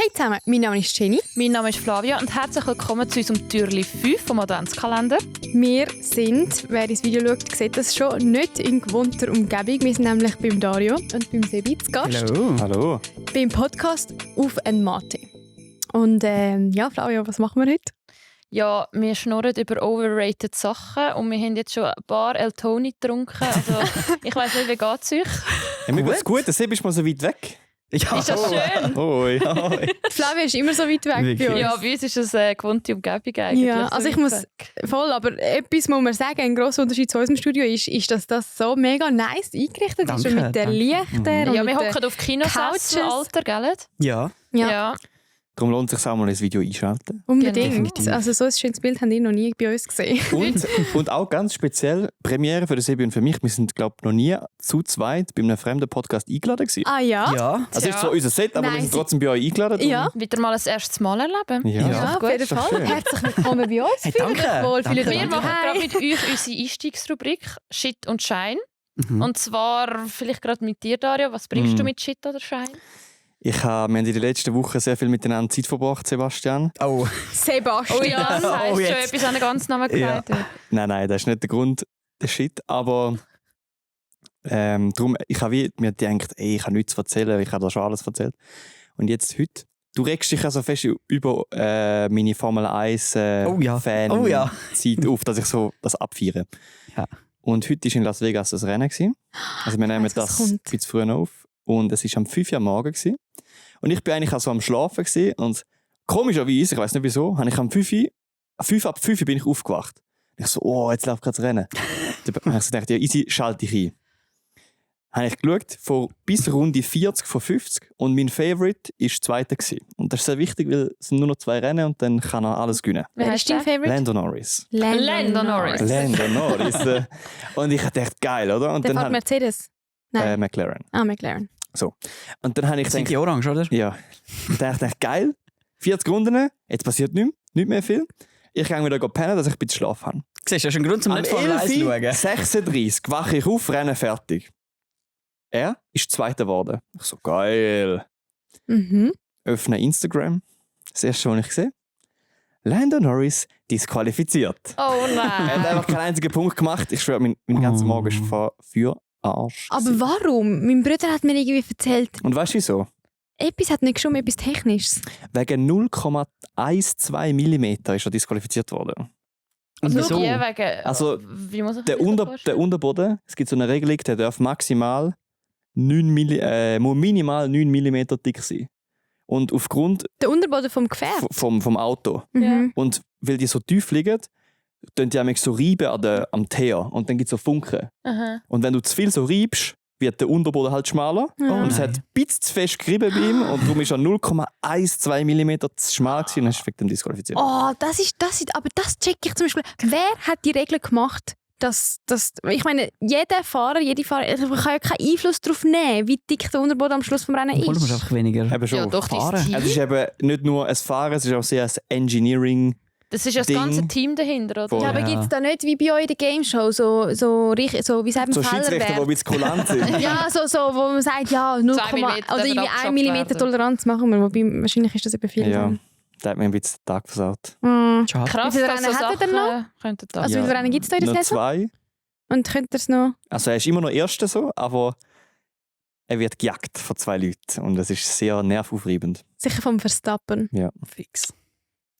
Hey zusammen, mein Name ist Jenny. Mein Name ist Flavia und herzlich willkommen zu unserem Türli 5 vom Adventskalender. Wir sind, wer das Video schaut, sieht das schon, nicht in gewohnter Umgebung. Wir sind nämlich beim Dario und beim Sebi zu Gast. Hallo. Beim Podcast «Auf ein Mate». Und ja, Flavia, was machen wir heute? Ja, wir schnurren über overrated Sachen und wir haben jetzt schon ein paar El Toni getrunken. Also, ich weiss nicht, wie geht es euch? Ja, mir geht's gut, der Sebi ist mal so weit weg. Ja. Ist das schön? Oi. Flavia ist immer so weit weg Wirklich? bei uns. Ja, bei uns ist das eine gewohnte Umgebung eigentlich. Ja, also ich weit muss weg. voll, aber etwas muss man sagen, ein grosser Unterschied zu unserem Studio ist, dass das so mega nice eingerichtet ist. Danke, Und mit den danke. Lichtern und Ja, wir mit den hocken auf Kinosessel, Couches. Alter, gell? Ja. Ja, Darum lohnt es sich auch mal ein Video einschalten. unbedingt. Definitiv. Also so ein schönes Bild haben die noch nie bei uns gesehen. Und auch ganz speziell, Premiere für den Sebi und für mich, wir sind, glaube ich, noch nie zu zweit bei einem fremden Podcast eingeladen gewesen. Ah ja? Ja. Also ist Ja. zwar unser Set, aber wir Nein, sind trotzdem bei euch eingeladen. Ja. Wieder mal ein erstes Mal erleben. Ja. Ja, auf gut, jeden ist doch Fall. schön. Herzlich willkommen bei uns. Hey, Fühlt danke. euch wohl, Danke. fühlt euch Wir machen heim. gerade mit euch unsere Einstiegsrubrik Shit und Schein. Mhm. Und zwar vielleicht gerade mit dir, Dario. Was bringst du mit Shit oder Schein? Wir haben in den letzten Wochen sehr viel miteinander Zeit verbracht, Sebastian. Oh. Sebastian. Oh ja, das heisst Oh, schon jetzt. etwas an den ganzen Namen gesagt. Ja. Nein, das ist nicht der Grund, der Shit. Aber darum, ich habe mir gedacht, ey, ich habe nichts zu erzählen, ich habe da schon alles erzählt. Und jetzt heute, du regst dich ja so fest über meine Formel 1 Oh ja. Fan Oh ja. Zeit auf, dass ich so das abfeiere. Ja. Und heute war in Las Vegas das Rennen gewesen. Also wir nehmen weiss, was das kommt. ein bisschen früher auf. Und es war am 5 Uhr am Morgen gewesen. Und ich bin eigentlich auch so am Schlafen gewesen. Und komischerweise, ich weiß nicht wieso, habe ich am 5 Uhr bin ich aufgewacht. Und ich so, oh, jetzt läuft gerade das Rennen. Dann habe ich so gedacht, ja, easy, schalte ich ein. Habe ich geschaut, bis Runde 40 von 50 und mein Favorite war Zweiter gewesen. Und das ist sehr wichtig, weil es sind nur noch 2 Rennen und dann kann er alles gewinnen. Wer ist dein Favorite? Lando Norris. Lando Norris. Lando Norris. Und ich dachte, geil, oder? Und Der dann fährt Mercedes. Nein. McLaren. McLaren. Und dann habe ich Sind gedacht, die orange, oder? ja, und dann dachte ich, geil, 40 Runden, jetzt passiert nicht mehr viel. Ich gehe wieder pennen, dass ich ein bisschen Schlaf habe. Siehst du, das ist ein Grund, zum Am nicht Formel 1 zu schauen. 11.36 wache ich auf, Rennen fertig. Er ist Zweiter geworden. Ich so, geil. Mhm. Öffne Instagram. Das erste, was ich sehe, Lando Norris disqualifiziert. Oh Er hat nein. einfach keinen einzigen Punkt gemacht. Ich schwöre, mein ganzer Morgen ist für Arsch. Aber warum? Mein Bruder hat mir irgendwie erzählt, Und weißt du wieso? etwas hat nicht gestimmt, etwas Technisches. Wegen 0,12 mm ist er disqualifiziert worden. Und Nur wieso? die wegen, Also, wie muss ich Der, mir das der vorstellen? Unterboden, es gibt so eine Regelung, der darf maximal 9 muss minimal 9 mm dick sein. Und aufgrund Der Unterboden vom Gefährt. vom Auto. Mhm. Und weil die so tief liegen, tun die manchmal so reiben am Teer. Und dann gibt es so Funken. Aha. Und wenn du zu viel so reibst, wird der Unterboden halt schmaler. Ja. Und es hat ein bisschen zu fest gerieben bei ihm. Und darum ist er 0,12 mm zu schmal gewesen. Und dann ist er wegen dem disqualifiziert. Oh, das ist, aber das check ich zum Beispiel. Wer hat die Regel gemacht, dass ich meine, jede Fahrerin kann ja keinen Einfluss darauf nehmen, wie dick der Unterboden am Schluss vom Rennen Obwohl, du musst ist. einfach weniger Eben schon. Ja, doch, fahren. dein Team. Es ist eben nicht nur ein Fahren, es ist auch sehr ein Engineering. Das ist ja das Ding. ganze Team dahinter, oder? Voll. Ja, aber Ja. gibt es da nicht wie bei euch in der Game Show so wie sagt man, So Schiedsrichter, die ein Fehlerwert? bisschen kulant sind. Ja, so, wo man sagt, ja, 0, 2 Millimeter oder irgendwie dürfen 1 mm abgeschafft Toleranz machen wir, wobei wahrscheinlich ist das eben viel. Ja, dann. da hat mir ein bisschen den Tag versaut. Schade. Krass, Wie viele dass so Rennen hat er denn Sachen könnten da. Also Ja. wie viele Rennen gibt es da in der Noch Saison? 2. Und könnt ihr es noch... Also er ist immer noch Erster so, aber er wird gejagt von 2 Leuten. Und das ist sehr nervaufreibend. Sicher vom Verstappen. Fix.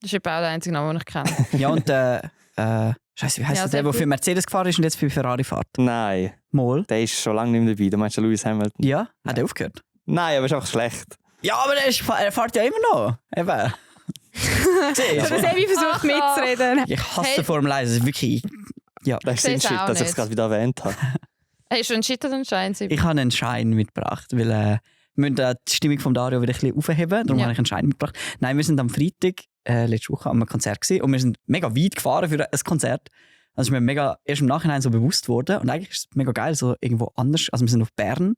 Das ist eben auch der einzige Name, den ich kenne. Ja, und Scheiße, wie heisst Ja, der, sehr der für gut. Mercedes gefahren ist und jetzt für Ferrari fährt? Nein, Mal. der ist schon lange nicht mehr dabei. Du meinst ja Lewis Hamilton? Ja, hat er aufgehört? Nein, aber ist einfach schlecht. Ja, aber er fährt ja immer noch. Eben. Siehst Der du? Sebi versucht mitzureden. Ich hasse Hey. Formel 1, das ist wirklich... Ja. Das ist Sehe es Shit, auch dass ich es nicht. gerade wieder erwähnt habe. Hast du einen Shit oder einen Schein? Sibi? Ich habe einen Schein mitgebracht, weil wir müssen die Stimmung von Dario wieder ein bisschen aufheben. Darum Ja. habe ich einen Schein mitgebracht. Nein, wir sind am Freitag, letzte Woche, an einem Konzert gewesen, und wir sind mega weit gefahren für ein Konzert. Also ist mir mega erst im Nachhinein so bewusst worden. Und eigentlich ist es mega geil, so irgendwo anders. Also wir sind auf Bern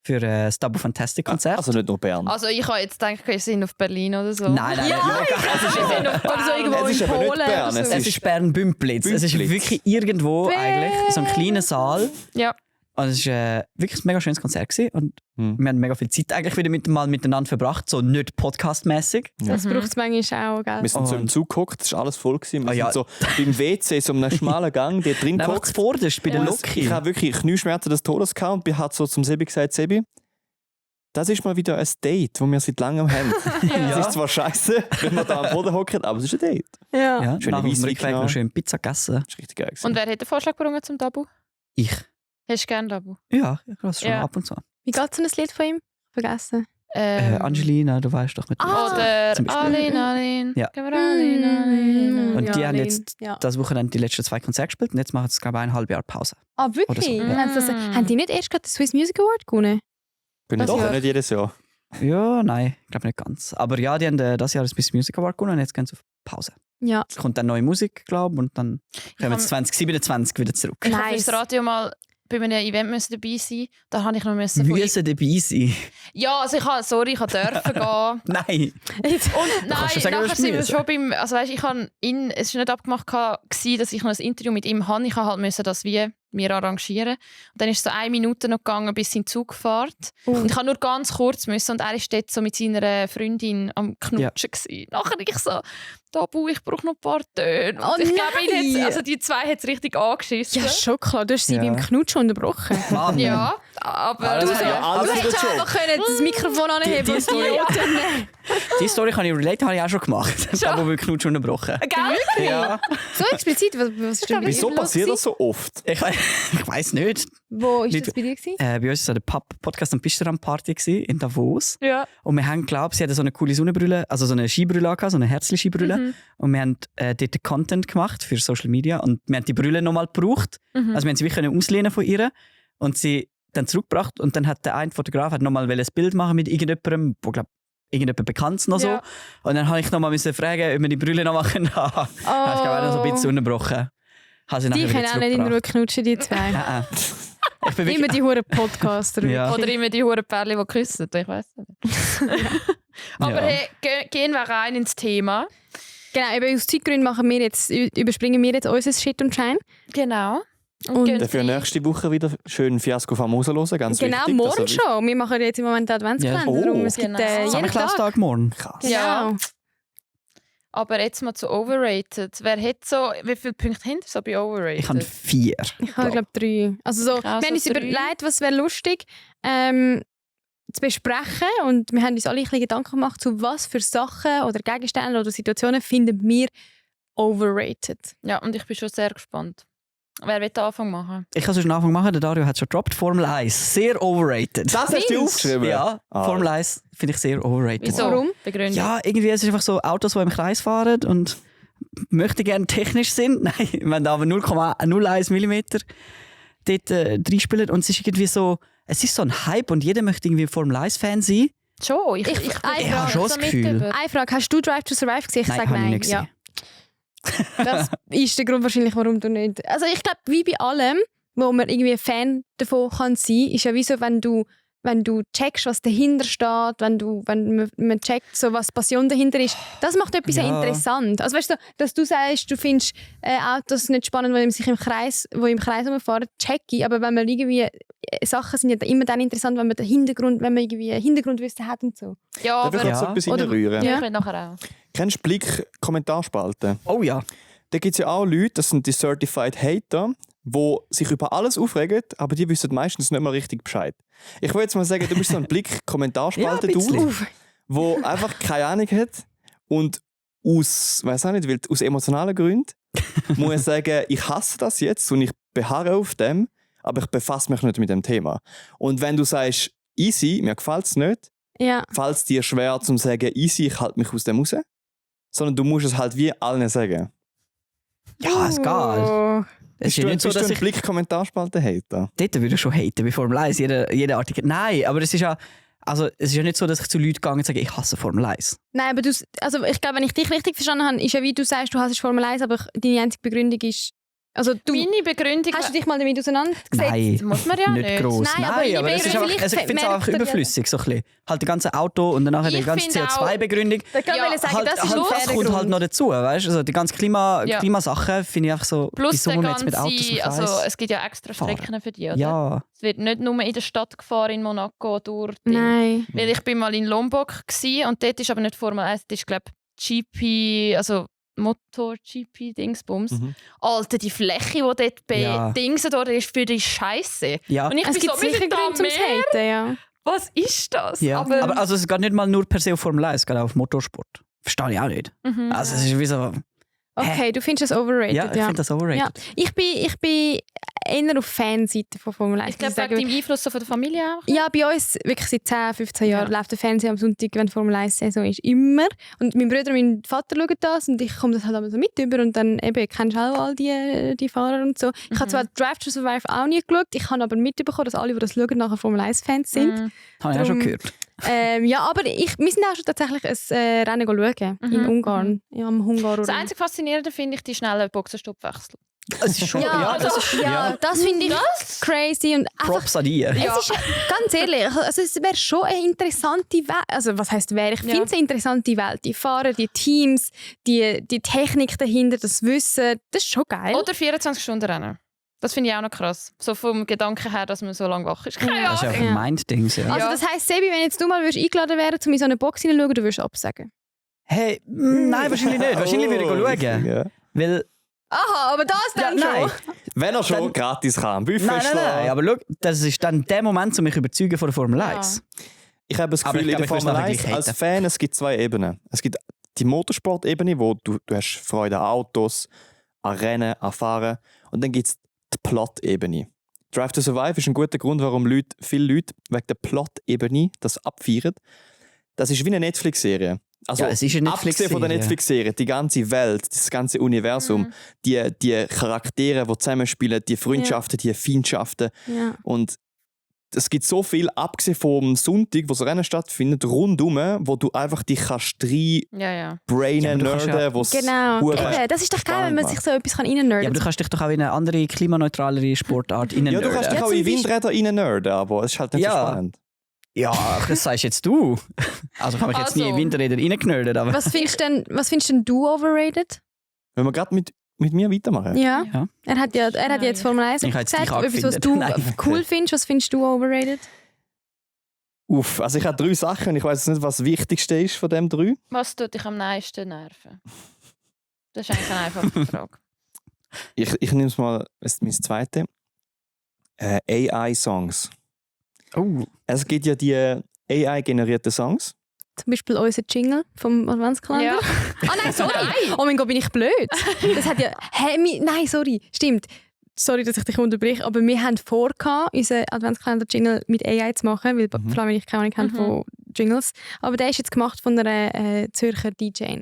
für das Double Fantastic Konzert. Also nicht nur Bern. Also ich habe jetzt gedacht, wir sind auf Berlin oder so. Nein, nein, Ja, nein. wir sind auf Oder so irgendwo Es ist in aber nicht Polen. Bern, oder es so. Es ist Bern-Bümplitz. Es ist Bümplitz. wirklich irgendwo Bern. eigentlich so ein kleiner Saal. Ja. Und es war wirklich ein mega schönes Konzert gewesen. Und Hm. wir haben mega viel Zeit eigentlich wieder mal miteinander verbracht, so nicht podcastmäßig. Das braucht es manchmal auch, gell? Wir sind so im Zug gehockt, es war alles voll. Wir Ah, ja. sind so beim WC, so einem schmalen Gang, dort drin Einfach gehockt. zuvorderst bei der Und Loki. Ich habe wirklich Knieschmerzen des Todes gehabt und hat so zum Sebi gesagt, Sebi, das ist mal wieder ein Date, das wir seit langem haben. Es ist zwar scheiße, wenn man da am Boden hockt, aber es ist ein Date. Ja. Ja, Schöne nach dem Weisswein Rückweg genommen. noch schön Pizza gegessen. Das ist richtig geil. Und wer hat den Vorschlag gebracht zum Tabu? Ich. Hast du gerne Tabu? Ja, ich höre es schon Ja. ab und zu. Wie geht so ein Lied von ihm? Vergessen. Angelina, du weißt doch mit Oder zum Beispiel. Aline. Ja. Gehen wir Aline. Und Ja, die haben Lin. jetzt Ja. das Wochenende die letzten 2 Konzerte gespielt und jetzt machen sie, glaube ich, 1,5 Jahr Pause. Ah, Oder wirklich? so. Ja. Haben die nicht erst gerade den Swiss Music Award gewonnen? Bin Das ich Jahr. nicht jedes Jahr. Ja, nein, ich glaube nicht ganz. Aber ja, die haben das Jahr das Swiss Music Award gewonnen und jetzt gehen sie auf Pause. Ja. Es kommt dann neue Musik, glaube ich, und dann kommen sie 2027 wieder zurück. Ich habe Nice. fürs Radio mal bei einem Event müssen dabei sein. Da habe ich noch müssen von Müssen dabei sein. Ja, also ich dürfen gehen. Nein. Und nein, kannst du sagen, nachher was sind wir müssen. schon beim, also weißt, es war nicht abgemacht gewesen, dass ich noch ein Interview mit ihm habe. Ich habe halt müssen das wie mir arrangieren. Und dann ist es so 1 Minute noch gegangen bis in die Zugfahrt. Und ich habe nur ganz kurz müssen und er ist dort so mit seiner Freundin am Knutschen gewesen. Nachher ich so, Tabu, ich brauche noch ein paar Töne. Und Oh ich glaube, nein! also die zwei hat es richtig angeschissen. Ja, schon klar. Du hast sie Ja. beim Knutschen unterbrochen. Mann. Ja, aber das du hat ja so, alles Du wieder hättest Job. einfach können das Mikrofon anheben Die und Story- Noten nehmen. Die Story kann ich relate, habe ich auch schon gemacht. Da wo wir Knutsch unterbrochen. gell? Ja. So explizit? Was ist denn Wieso los passiert gewesen? das so oft? Ich weiß nicht. Wo ist Lieb- das bei dir gewesen? Bei uns war so eine Podcast- und Pisteram-Party gewesen in Davos. Ja. Und wir haben, glaube ich, sie hatten so eine coole Sonnenbrille, also so eine Skibrille gehabt, so eine Herzli-Skibrille. Und wir haben dort Content gemacht für Social Media. Und wir haben die Brille nochmal gebraucht. Also wir haben sie wirklich auslehnen von ihr. Und sie dann zurückgebracht. Und dann hat der eine Fotograf nochmal ein Bild machen mit irgendjemandem, wo, glaube irgendjemand Bekanntes noch so. Ja. Und dann habe ich nochmal fragen, ob wir die Brille noch machen können. Da habe ich glaube auch noch so ein bisschen unterbrochen. Habe sie Die nachher wieder können auch nicht in zurückgebracht. Ruhe knutschen, die zwei. Nein. Ich bin Immer wirklich... die huren Podcaster. Ja. Oder immer die huren Pärchen, die küssen. Ich weiß nicht. Aber Ja. hey, gehen wir rein ins Thema. Genau, eben aus Zeitgründen überspringen wir jetzt unser Shit und Shine. Genau. Und gehen Dafür Sie- nächste Woche wieder schön Fiasco Famoso hören, ganz Genau, wichtig. morgen dass er- schon. Wir machen jetzt im Moment den Adventskalender. Ja. Darum. Oh. Es gibt Genau. jeden Tag. Sammelklaustag morgen. Krass. Genau. Ja. Aber jetzt mal zu Overrated. Wer hat so, wie viele Punkte hinter so bei Overrated? Ich habe 4. Ich habe, glaube 3. Also so, Also wir haben uns 3. überlegt, was wäre lustig zu besprechen. Und wir haben uns alle ein bisschen Gedanken gemacht, zu was für Sachen oder Gegenstände oder Situationen finden wir overrated. Ja, und ich bin schon sehr gespannt. Wer will den Anfang machen? Ich kann es schon Anfang machen. Der Dario hat schon gedroppt. Formel 1. Sehr overrated. Das hast du Findest? aufgeschrieben? Ja, Ah. Formel 1 finde ich sehr overrated. Wieso? Warum? Begründung. Ja, irgendwie es ist einfach so Autos, die im Kreis fahren und möchte gerne technisch sind. Nein, wenn da aber 0,01 mm dort reinspielen und es ist irgendwie so, es ist so ein Hype und jeder möchte irgendwie Formel 1-Fan sein. Schon. Ich Ich habe schon das Gefühl. Eine Frage, hast du Drive to Survive gesehen? Ich Nein, sage habe ich nein. nicht gesehen. Ja. Das ist der Grund wahrscheinlich, warum du nicht... Also ich glaube, wie bei allem, wo man irgendwie ein Fan davon kann sein, ist ja wie so, wenn du checkst, was dahinter steht, wenn man checkt, so, was Passion dahinter ist, das macht etwas Ja. interessant. Also weißt du, dass du sagst, du findest Autos nicht spannend, weil sie sich im Kreis rumfahren, check ich, aber wenn man irgendwie Sachen sind ja immer dann interessant, wenn man irgendwie Hintergrundwissen hat und so. Ja, Darf ich aber kurz Ja. etwas Oder- reinrühren? Ja. ich will nachher auch. Kennst du Blick-Kommentarspalten? Oh ja. Da gibt es ja auch Leute, das sind die Certified Hater, die sich über alles aufregen, aber die wissen meistens nicht mal richtig Bescheid. Ich will jetzt mal sagen, du bist so ein Ja, ein Blick-Kommentarspalte-Dude, bisschen. der einfach keine Ahnung hat und aus emotionalen Gründen muss ich sagen, ich hasse das jetzt und ich beharre auf dem, aber ich befasse mich nicht mit dem Thema. Und wenn du sagst, easy, mir gefällt es nicht, Ja. fällt es dir schwer zu sagen, easy, ich halte mich aus dem raus, sondern du musst es halt wie allen sagen. Ja, es geht. Oh. Es ist ja nicht so, bist du dass ein ich... Blick-Kommentarspalte-Hater? Dort würde ich schon haten bei Formel 1. Jeder Artikel. Nein, aber es ist ja... Also, es ist ja nicht so, dass ich zu Leuten gehe und sage, ich hasse Formel 1. Nein, aber ich glaube, wenn ich dich richtig verstanden habe, ist ja wie du sagst, du hasst Formel 1, aber deine einzige Begründung ist, Also du Meine Begründung... hast du dich mal damit auseinandergesetzt? Nein, Das muss man ja nicht. gross. Nein, aber Nein, aber es ist einfach, vielleicht also ich finde es merkt einfach ihr ja- überflüssig. So ein bisschen. Halt das ganze Auto und dann nachher die Ich ganze finde auch- CO2-Begründung. Da kann Ja, ich sagen, Halt, das ist halt, ein das fairer kommt Grund. halt noch dazu, weißt du? Also die ganze Ja. Klimasachen finde ich einfach so, Plus wieso der man jetzt mit Autos im ganze... Kreis Also es gibt ja extra fahren. Strecken für die, oder? Ja, Es wird nicht nur in der Stadt gefahren, in Monaco, durch Ding. Nein. Weil ich bin mal in Lombok gsi und dort ist aber nicht Formel 1, das ist glaube GP, also Motor-GP Dingsbums. Alter, die Fläche, die dort bei Ja. Dingsen dort ist, für die Scheiße. ja. Und ich Es bin gibt so, wir sicher sind da Gründe zum mehr. Haten, ja. Was ist das? Ja. Aber also es geht nicht mal nur per se auf Formel 1, es geht auch auf Motorsport. Verstehe ich auch nicht. Mhm. Also es ist wie so, Okay, du findest das overrated, ja, ich ja. finde das overrated. Ja. Ich bin eher auf Fanseite von Formel 1. Ich glaube, muss sagen. wegen deinem Einfluss so von der Familie auch. Ja, bei uns wirklich seit 10, 15 Jahren Ja. läuft der Fernseher am Sonntag, wenn Formel 1 Saison ist. Immer. Und mein Bruder und mein Vater schauen das und ich komme das halt immer so mit über und dann eben kennst du auch all die Fahrer und so. Ich habe zwar Drive to Survive auch nie geschaut, ich habe aber mitbekommen, dass alle, die das schauen, nachher Formel 1 Fans sind. Mhm. Habe ich auch schon Drum- gehört. Ja, aber wir sind auch schon tatsächlich ein Rennen schauen in Ungarn, ja, am Hungaroring. Das einzige Faszinierende finde ich die schnellen Boxenstoppwechsel. Es ist schon, Ja, das ist, ja, das finde ich crazy und einfach Props an die. Ja. Es ist ganz ehrlich, also es wäre schon eine interessante Welt. Also was heisst wäre? Ich Ja. finde es eine interessante Welt. Die Fahrer, die Teams, die Technik dahinter, das Wissen, das ist schon geil. Oder 24-Stunden-Rennen. Das finde ich auch noch krass. So vom Gedanken her, dass man so lange wach ist. Keine Das ist Ahnung. einfach Ja. ein Mind-Ding. Ja. Also Ja. das heisst, Sebi, wenn jetzt du mal eingeladen wärst, um in so eine Box hineinzuschauen, du würdest absagen. Hey, nein, wahrscheinlich nicht. Wahrscheinlich würde ich schauen. Ja. Weil, Aha, aber das dann nein. schon. Wenn er schon Dann- gratis kann, Buffet Nein, schlagen. aber schau, das ist dann der Moment, um mich zu überzeugen von der Formel 1. Ich habe das Aber Gefühl, ich in der glaube, ich Formel würde es 1 nachher als gleich Fan, es gibt zwei Ebenen. Es gibt die Motorsport-Ebene, wo du hast Freude an Autos, an Rennen, an Fahren. Und dann gibt es die Plot-Ebene. Drive to Survive ist ein guter Grund, warum viele Leute wegen der Plot-Ebene das abfeiern. Das ist wie eine Netflix-Serie. Also, Ja, es ist eine abgesehen von der Netflix-Serie. Netflix-Serie, die ganze Welt, das ganze Universum, die Charaktere, die zusammenspielen, die Freundschaften, die Feindschaften. Ja. Und es gibt so viel, abgesehen vom Sonntag, wo das Rennen stattfindet, rundum, wo du einfach dich kannst Ja, ja. brainen, Ja, aber du kannst ja- nerden, wo's Genau. hure- Eben, das ist doch geil, wenn man spannend sich so etwas reinnörden kann. Ja, aber du kannst dich doch auch in eine andere, klimaneutralere Sportart rein Ja, du kannst dich Ja, auch in zum Windräder rein nerden, aber es ist halt nicht so Ja. spannend. Ja, das sagst jetzt du. Also ich habe mich jetzt nie in Also- Windräder reingeknödelt, aber... Was findest denn du overrated? Wenn wir gerade mit mir weitermachen. Ja. Ja. Er hat ja jetzt Formel 1 Ich habe jetzt dich gesagt, etwas, was angefindet. du Nein. cool findest. Was findest du overrated? Uff, also ich habe 3 Sachen und ich weiß nicht, was das Wichtigste ist von dem 3. Was tut dich am meisten nerven? Das ist eigentlich eine einfache Frage. Ich nehme es mal als mein zweites. AI-Songs. Oh, Es gibt ja die AI-generierten Songs. Zum Beispiel unser Jingle vom Adventskalender. Ja. Ah nein, sorry. Nein. Oh mein Gott, bin ich blöd. Das hat ja... Nein, sorry. Stimmt. Sorry, dass ich dich unterbreche, aber wir haben vor, unseren Adventskalender-Jingle mit AI zu machen, weil vor allem ich keine Ahnung habe von Jingles. Aber der ist jetzt gemacht von einer Zürcher DJ.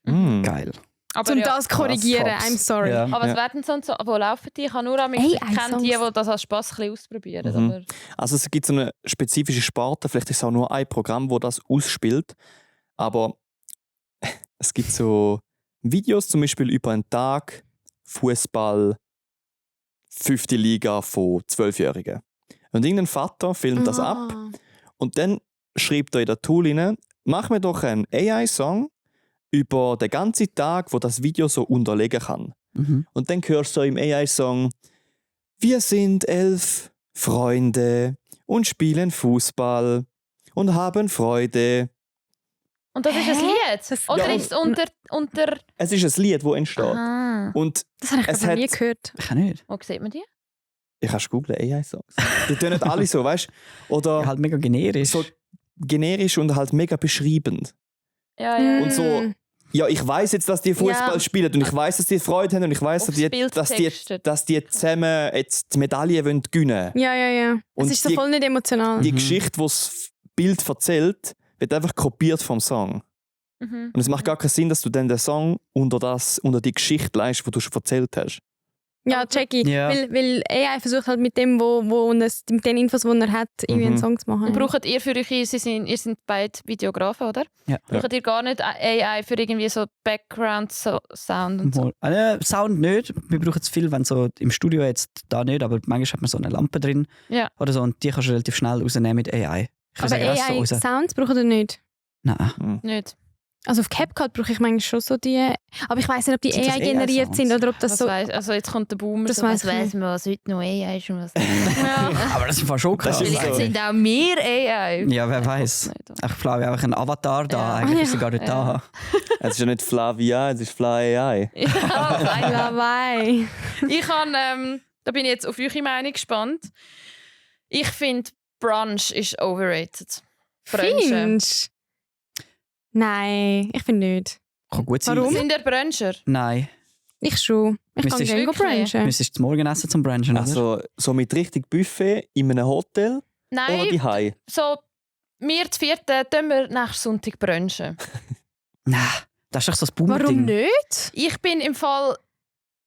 Mm. geil. Aber Um ja. das zu korrigieren, Props. I'm sorry. Ja. Aber was werden sonst so? Wo laufen die? Ich habe nur an mich Hey, ich kenne die, Songs. die das als Spass ein bisschen ausprobieren. Mhm. Aber Also es gibt so eine spezifische Sparte, vielleicht ist es auch nur ein Programm, wo das ausspielt, aber es gibt so Videos zum Beispiel über einen Tag, Fußball, 5. Liga von 12-Jährigen. Und irgendein Vater filmt das ab Ah. und dann schreibt er in der Tool rein, mach mir doch einen AI-Song über den ganzen Tag, wo das Video so unterlegen kann. Mhm. Und dann hörst du im AI-Song: Wir sind 11 Freunde und spielen Fußball und haben Freude. und das ist ein Hä? Lied? Das- Oder Ja, ist es unter... Es ist ein Lied, das entsteht. Aha. Und Das habe ich Es noch nie hat- gehört. Ich kann nicht. Wo sieht man die? ich kann googlen, AI-Songs. Die tun nicht alle so, weißt du? Oder Ja, halt mega generisch. so generisch und halt mega beschreibend. Ja, ja. Und so, ja, ich weiß jetzt, dass die Fußball Ja. spielen und ich weiß, dass die Freude haben und ich weiß, Aufs Bild dass textet. die zusammen jetzt die Medaille gewinnen wollen. Ja, ja, ja. Und Es ist so die- voll nicht emotional. Die Geschichte, die das Bild erzählt, wird einfach kopiert vom Song. Mhm. Und es macht gar keinen Sinn, dass du dann den Song unter die Geschichte leist, die du schon erzählt hast. Ja, check ich. Ja. Weil AI versucht halt mit dem, mit den Infos, die er hat, irgendwie einen Song zu machen. Braucht ihr für euch, ihr seid beide Videografen, oder? Ja. Braucht ihr gar nicht AI für irgendwie so Background-Sound und so? Sound nicht. Wir brauchen es viel, wenn so im Studio jetzt da nicht, aber manchmal hat man so eine Lampe drin Ja. oder so und die kannst du relativ schnell rausnehmen mit AI. Ich Aber würde sagen, das ist so raus. AI-Sounds braucht er nicht. Nein. Nicht. Also auf CapCut brauche ich manchmal schon so die... Aber ich weiss nicht, ob die Sind das AI generiert AI-Sounds? sind oder ob das Das so... also jetzt kommt der Boomer. Das so, weiss was ich weiss man, was heute noch AI ist und was nicht. Aber das ist fast schon krass. Das ist Vielleicht so. sind auch wir AI. Ja, wer weiß. Ich glaube einfach ein Avatar da. Ja. Eigentlich ist er gar nicht da. Es ist ja nicht Flavia, es ist Fly AI. Ja, wei. Ich habe, da bin ich jetzt auf eure Meinung gespannt. Ich finde, Brunch ist overrated. Brunchen. Findest du? Nein, ich finde nicht. Kann gut sein. Warum? Sind ihr Bruncher? Nein. Ich schon. Ich kann Müsstest gerne wirklich? brunchen. Müsstest du morgen essen zum Brunchen, oder? Also so mit richtig Buffet in einem Hotel oder Nein, die Hai. so wir zu vierten tun wir nächsten Sonntag brunchen. Nein, das ist doch so das Warum Boomer-Ding. nicht? Ich bin im Fall...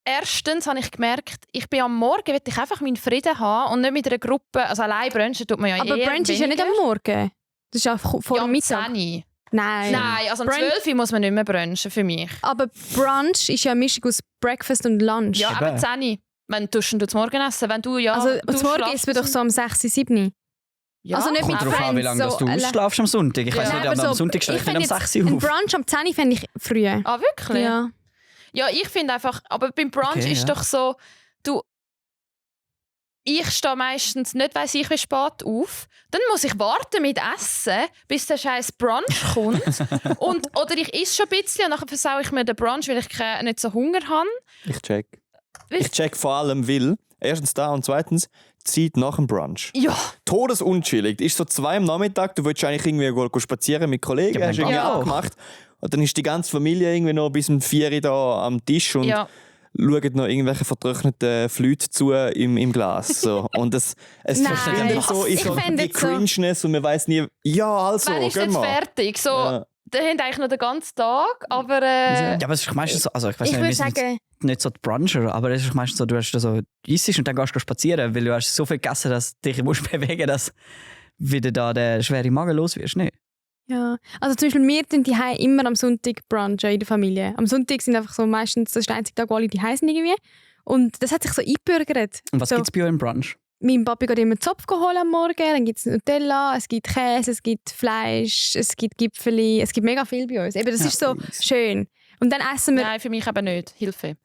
Erstens habe ich gemerkt, ich bin am Morgen will ich einfach meinen Frieden haben und nicht mit einer Gruppe. Also allein brunchen tut man ja Aber eher Brunch ist ja nicht am weniger. Morgen. Das ist ja vor Ja, dem am Mittag. 10 Uhr. Nein. Nein, also um Brunch- 12 Uhr muss man nicht mehr brunchen für mich. Aber Brunch ist ja eine Mischung aus Breakfast und Lunch. Ja, Eben. aber 10 Uhr. Wenn du zum Morgen essen, wenn du ja... Also du zum Morgen schlafst ist man doch so um 6, 7. Ja, also nicht Kommt mit darauf an, wie Friends, lange dass du so ausschlafst am Sonntag. Ich weiß Ja. nicht, aber aber am so, Sonntag stehe ich ich nicht um fänd 6 jetzt, Uhr ein auf. Brunch am 10 fände ich früh. Ah, wirklich? Ja. Ja, ich finde einfach... Aber beim Brunch Okay, ist ja. doch so... Ich stehe meistens nicht, weiss ich, wie spät auf. Dann muss ich warten mit Essen, bis der scheiß Brunch kommt. Oder ich esse schon ein bisschen und dann versaue ich mir den Brunch, weil ich nicht so Hunger habe. Ich check. Weil- Ich check vor allem, weil erstens da und zweitens die Zeit nach dem Brunch. Ja, Todesunchillig. Ist so 2 am Nachmittag, du willst eigentlich irgendwie go spazieren mit Kollegen, Ja, hast irgendwie ja. abgemacht. Und dann ist die ganze Familie irgendwie noch bis um 4 Uhr da am Tisch und ja. schauen noch irgendwelche vertrockneten Flüte zu im Glas. So. Und es Nein. verschwindet so in Ich so fände die jetzt so- Cringeness und man weiss nie, ja, also, Wann ist gehen jetzt wir. fertig? So, Ja. die haben eigentlich noch den ganzen Tag, aber... Ja, aber es ist meistens so, also ich weiß Ich nicht, würde wir sind sagen, jetzt nicht so die Bruncher, aber es ist meistens so, du hast da so isst und dann gehst du spazieren, weil du hast so viel gegessen, dass du dich musst bewegen, dass wieder da der schwere Magen los wirst, nicht? ja. Also zum Beispiel wir sind die immer am Sonntag brunchen in der Familie. Am Sonntag sind einfach so meistens, das ist der einzige Tag, wo alle die sind irgendwie. Und das hat sich so eingebürgert. Und was so, gibt es bei euch im Brunch? Mein Papi geht immer Zopf holen am Morgen, dann gibt es Nutella, es gibt Käse, es gibt Fleisch, es gibt Gipfeli, es gibt mega viel bei uns. Eben, das Ja, ist so nice. schön. Und dann essen wir... Nein, für mich eben nicht. Hilfe.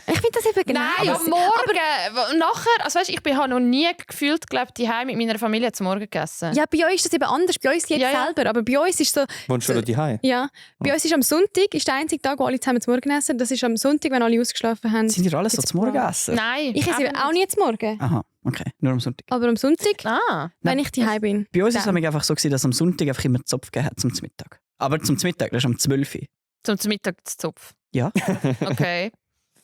Ich finde das eben genau... Nein, am Morgen. Nachher, also weißt, ich habe noch nie gefühlt, glaube ich, mit meiner Familie zum Morgen gegessen. Ja, bei euch ist das eben anders. Bei uns geht es Ja, ja. selber. Aber bei uns ist so... Wohnst du schon daheim? Ja, bei uns ist am Sonntag ist der einzige Tag, wo alle zusammen zum Morgen essen. Das ist am Sonntag, wenn alle ausgeschlafen haben. Sind ihr alles so gibt's zum Morgen Brunch. essen? Nein. Ich esse eben auch nie zum Morgen. Aha, okay, nur am Sonntag. Aber am Sonntag, Ah. wenn ich daheim bin. Bei uns war es Dann. nämlich einfach so, dass am Sonntag einfach immer Zopf gegeben hat zum Mittag. Aber zum Mittag, das ist am 12 Uhr. Zum Mittag zu Zopf. Ja. Okay.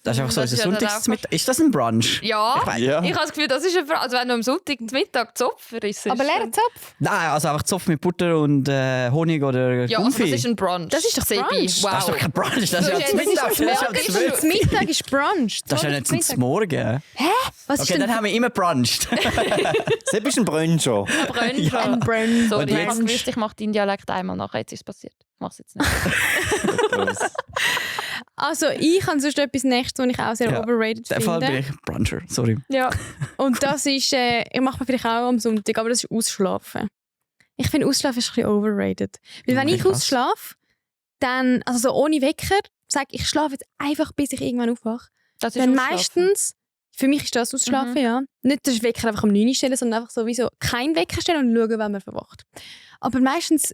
Das ist einfach so Das unser ist ja dann Sonntagsmittag. Ist das ein Brunch? Ja. Ja. Ich habe das Gefühl, das ist eine Also wenn du am Sonntag zu Mittag Zopf isst. Aber leeren Zopf? Nein, also einfach Zopf mit Butter und Honig oder Ja, also Gumpfi. das ist ein Brunch. Das ist doch Sebi. Brunch. Wow. Das ist doch kein Brunch, das ist ja Das zum ist Mittag. jetzt Das ist ja Morgen. zum Mittag. Zum Mittag ist Brunch. Das ist ja nicht zum Mittag. Morgen. Was ist Okay, denn dann haben wir immer bruncht. Selbst bist ein Bruncher. Brunch. ein Brunch? Sorry, ich habe jetzt- gewusst, ich mache deinen Dialekt einmal nachher. Jetzt ist es passiert. Ich mache es jetzt nicht. Also ich habe sonst etwas Nächstes, was ich auch sehr Ja, overrated In dem Fall bin finde. ich Bruncher, sorry. Ja. Und das ist, ich mache mir vielleicht auch am Sonntag, aber das ist Ausschlafen. Ich finde, Ausschlafen ist ein bisschen overrated. Weil wenn Okay, ich krass. ausschlafe, dann, also so ohne Wecker, sage ich schlafe jetzt einfach, bis ich irgendwann aufwache. Das ist Dann Ausschlafen. meistens, für mich ist das Ausschlafen, ja. Nicht den Wecker einfach um 9 Uhr stellen, sondern einfach sowieso kein Wecker stellen und schauen, wann man verwacht. Aber meistens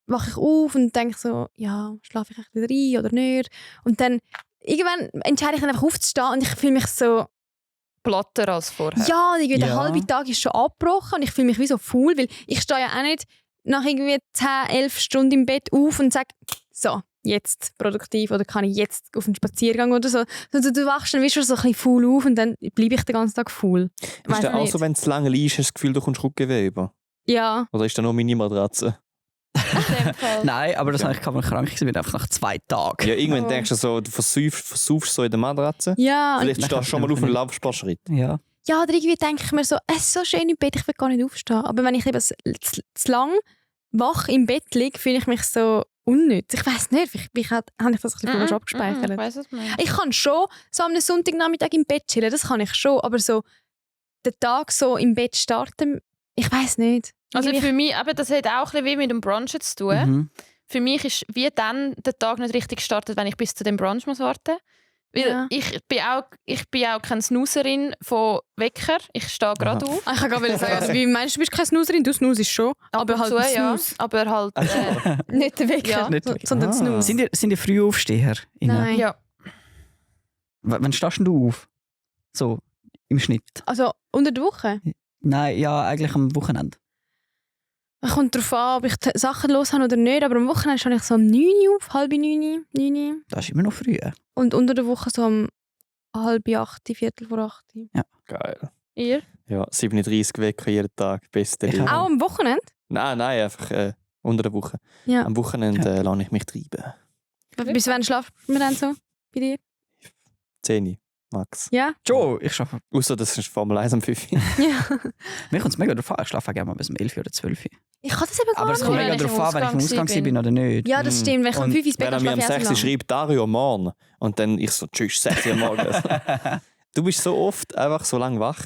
wache ich auf und denke so, ja, schlafe ich echt wieder rein oder nicht? Und dann irgendwann entscheide ich dann einfach aufzustehen und ich fühle mich so, Platter als vorher. ja, irgendwie der Ja. halbe Tag ist schon abgebrochen und ich fühle mich wie so faul, weil ich stehe ja auch nicht nach irgendwie 10, 11 Stunden im Bett auf und sage, so, jetzt produktiv oder kann ich jetzt auf einen Spaziergang oder so. Du wachst dann wie schon so ein bisschen faul auf und dann bleibe ich den ganzen Tag faul. Ist das auch so, wenn du zu lange liegst, hast du das Gefühl, du kommst Rückenweh über? Ja, Oder ist das nur meine Matratze? In dem Fall. Nein, aber das habe ich krank gewesen, einfach nach 2 Tagen. Ja, irgendwann denkst du so, du versaufst so in der Matratze. Ja, Vielleicht stehst du schon mal auf und nicht. laufst ein paar Schritte. Ja. ja, oder irgendwie denke ich mir so, es ist so schön im Bett, ich will gar nicht aufstehen. Aber wenn ich eben zu lang wach im Bett liege, fühle ich mich so unnütz. Ich weiss nicht, vielleicht habe ich das ein bisschen falsch Ich abgespeichert. weiss es nicht. Ich kann schon so am Sonntagnachmittag im Bett chillen, das kann ich schon. Aber so den Tag so im Bett starten, ich weiss nicht. Also Irgendwie- für mich, aber das hat auch ein bisschen wie mit dem Brunchen zu tun. Mhm. Für mich ist wie dann der Tag nicht richtig gestartet, wenn ich bis zu dem Brunch muss warten. Weil Ja. ich bin auch keine Snoozerin von Wecker. Ich stehe gerade auf. Ich kann gerade sagen, also, wie meinst du, bist keine Snoozerin? Du snoozest schon. Aber halt zu, ein ja. Snooze. Aber halt. Nicht der Wecker, Ja. Nicht der Wecker. sondern Ah. Snooze. Sind ihr Frühaufsteher? Nein. ja. Wann stehst denn du auf? So, im Schnitt? Also unter der Woche? Nein, ja, eigentlich am Wochenende. Es kommt darauf an, ob ich die Sachen los habe oder nicht. Aber am Wochenende stehe ich so um 9 Uhr auf, halb 9 Uhr. Das ist immer noch früh. Und unter der Woche so um halb 8, Viertel vor 8. Geil. Ihr? Ja, 37 Wecker jeden Tag, beste Ich Leben. Auch am Wochenende? Nein, einfach unter der Woche. Ja. Am Wochenende lasse ich mich treiben. Bis wann schlafen wir dann so bei dir? 10 Max. Ja? Joe, ich schlafe. Außer das ist Formel 1 am 5. Ja. Mir kommt es mega drauf an. Ich schlafe gerne mal bis um 11 oder 12 Uhr. Ich kann das eben gar Aber es nicht. kommt wenn mega ich im drauf an, wenn ich im Ausgang Ausgang bin oder nicht. Ja, das stimmt. Wenn ich um Und 5 ins Bett Wenn er gehe, mir am schlafe ich 6 auch so schreibt, Dario, morgen. Und dann ich so, tschüss, 6 Uhr morgens. Du bist so oft einfach so lange wach.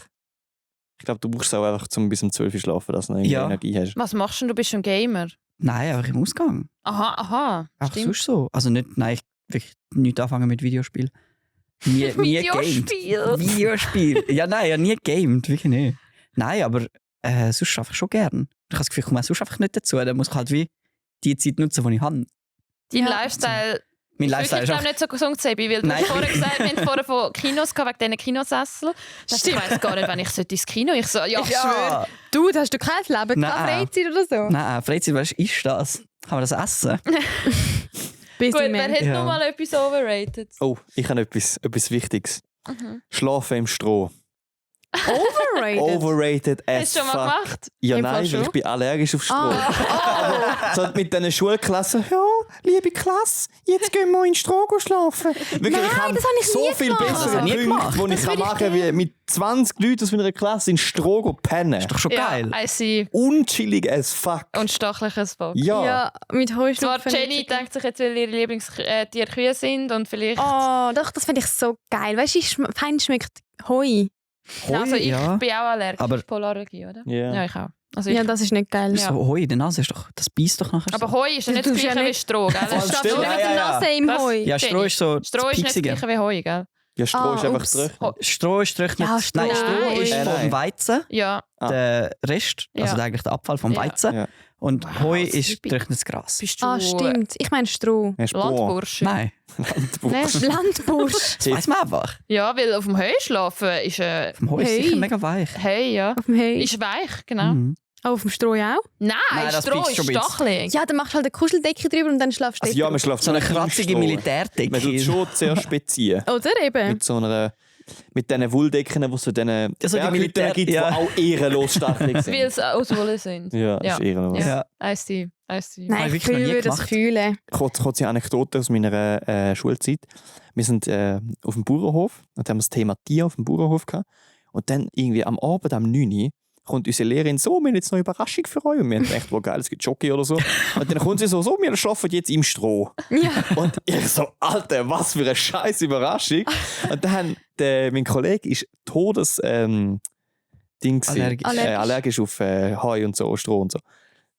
Ich glaube, du brauchst auch einfach bis um 12 Uhr schlafen, dass du noch irgendwie Ja. Energie hast. Was machst du? Du bist ein Gamer. Nein, einfach im Ausgang. Aha. Einfach Stimmt. sonst so. Also nicht, nein, ich wirklich nicht anfangen mit Videospiel. Nie gamed. Videospiel. Ja, nein, ja, nie gamed, wirklich nicht. Nein, aber sonst schaffe ich schon gern. Ich habe das Gefühl, ich komme sonst einfach nicht dazu. Dann muss ich halt wie die Zeit nutzen, die ich habe. Dein Ja. Lifestyle. Mein Ich Lifestyle ist glaube einfach... nicht so gesund, Sebi, weil du Nein. hast vorher gesagt, wir haben vorher von Kinos gehabt, wegen diesen Kinosessel. Ich weiss gar nicht, wenn ich ins Kino sollte. Ich so, ja, ich schwöre. Du, hast du kein Leben, keine Nein. Freizeit oder so? Nein, Freizeit, was ist das? Kann man das essen? Gut, Bisschen wer mehr. hat Ja. noch mal etwas overrated? Oh, ich habe etwas Wichtiges. Mhm. Schlafen im Stroh. Overrated. Overrated as Hast du schon mal fuck. gemacht? Ja, Im Fall nein, weil schon. ich bin allergisch auf Stroh. Ah. So mit diesen Schulklassen, ja, liebe Klasse, jetzt gehen wir in den Stroh schlafen. Wirklich, Nein, ich habe das habe ich so nie viel gemacht. Das bessere habe ich nie Punkte, gemacht. die ich Das will ich machen kann, wie mit 20 Leuten aus meiner Klasse in den Stroh pennen. Ist doch schon geil. Ja, I see. Unchillig as fuck. Und stachliches Bock. Ja. Ja, mit Zwar Heuschnupfen. Jenny denkt sich jetzt, weil ihre Lieblingstiere Kühe sind und vielleicht... Oh, doch, das finde ich so geil. Weißt du, fein schmeckt Heu. Also ich ja. bin auch allergisch. Aber- Polarallergie, oder? Ja. Ja, ich auch. Also Ja, ich, das ist nicht geil. Ja. So Heu in der Nase ist doch... Das beißt doch nachher aber so. Heu ist ja Das nicht das tust du ja gleiche wie nicht. Stroh, gell? Vor allem Das stell darfst du dir- Mit nicht- der ja. Nase im Das- Heu. Ja, Stroh Jenny. ist so Stroh ist nicht das Pixige. gleiche wie Heu, gell? Ja, Stroh Ah, ist einfach ups. trocken. Stroh ist trocknet. Ja, Stroh. Nein, Stroh Nein. ist Nein. vom Weizen. Ja. Ah. Der Rest, also Ja. eigentlich der Abfall vom Ja. Weizen. Ja. Und Wow, Heu das ist ist trockenes Gras. Bist du Ah, stimmt. Ich meine Stroh. Hast du Bohr? Landbursche? Nein, Landbursche. Landbusch. das weiss man einfach. Ja, weil auf dem Heu schlafen ist Vom Heu ist Hey. sicher mega weich. Heu, ja. Auf dem Heu. Ist weich, genau. Mhm. Auch auf dem Stroh ja auch? Nein, das Stroh beißt ist schon ein bisschen. stachelig. Ja, dann machst du halt eine Kuscheldecke drüber und dann schlafst du Also ja, man dort schläft So eine nicht im kratzige Stroh. Man tut Militärdecke. schon zuerst beziehen. drauf. Oder eben. Mit so einer... Mit diesen Wolldecken, die so diesen Ja, so die Berghütten Militär- gibt, ja. die auch ehrenlos stachelig sind. Weil sie aus Wolle sind. Ja, das ist ehrenlos. Ja. I see. Habe Nein, ich ich wirklich noch nie würde das gemacht. fühlen. Kurze Anekdote aus meiner Schulzeit. Wir sind auf dem Bauernhof und haben das Thema Tier auf dem Bauernhof gehabt. Und dann irgendwie am Abend, am 9 Uhr, kommt unsere Lehrerin so, wir haben jetzt noch eine Überraschung für euch. Und wir haben gedacht, wow, geil, es gibt Jockey oder so. Und dann kommt sie so, wir schlafen jetzt im Stroh. Ja. Und ich so, Alter, was für eine scheiß Überraschung. Und dann, mein Kollege ist allergisch auf Heu und so, Stroh und so.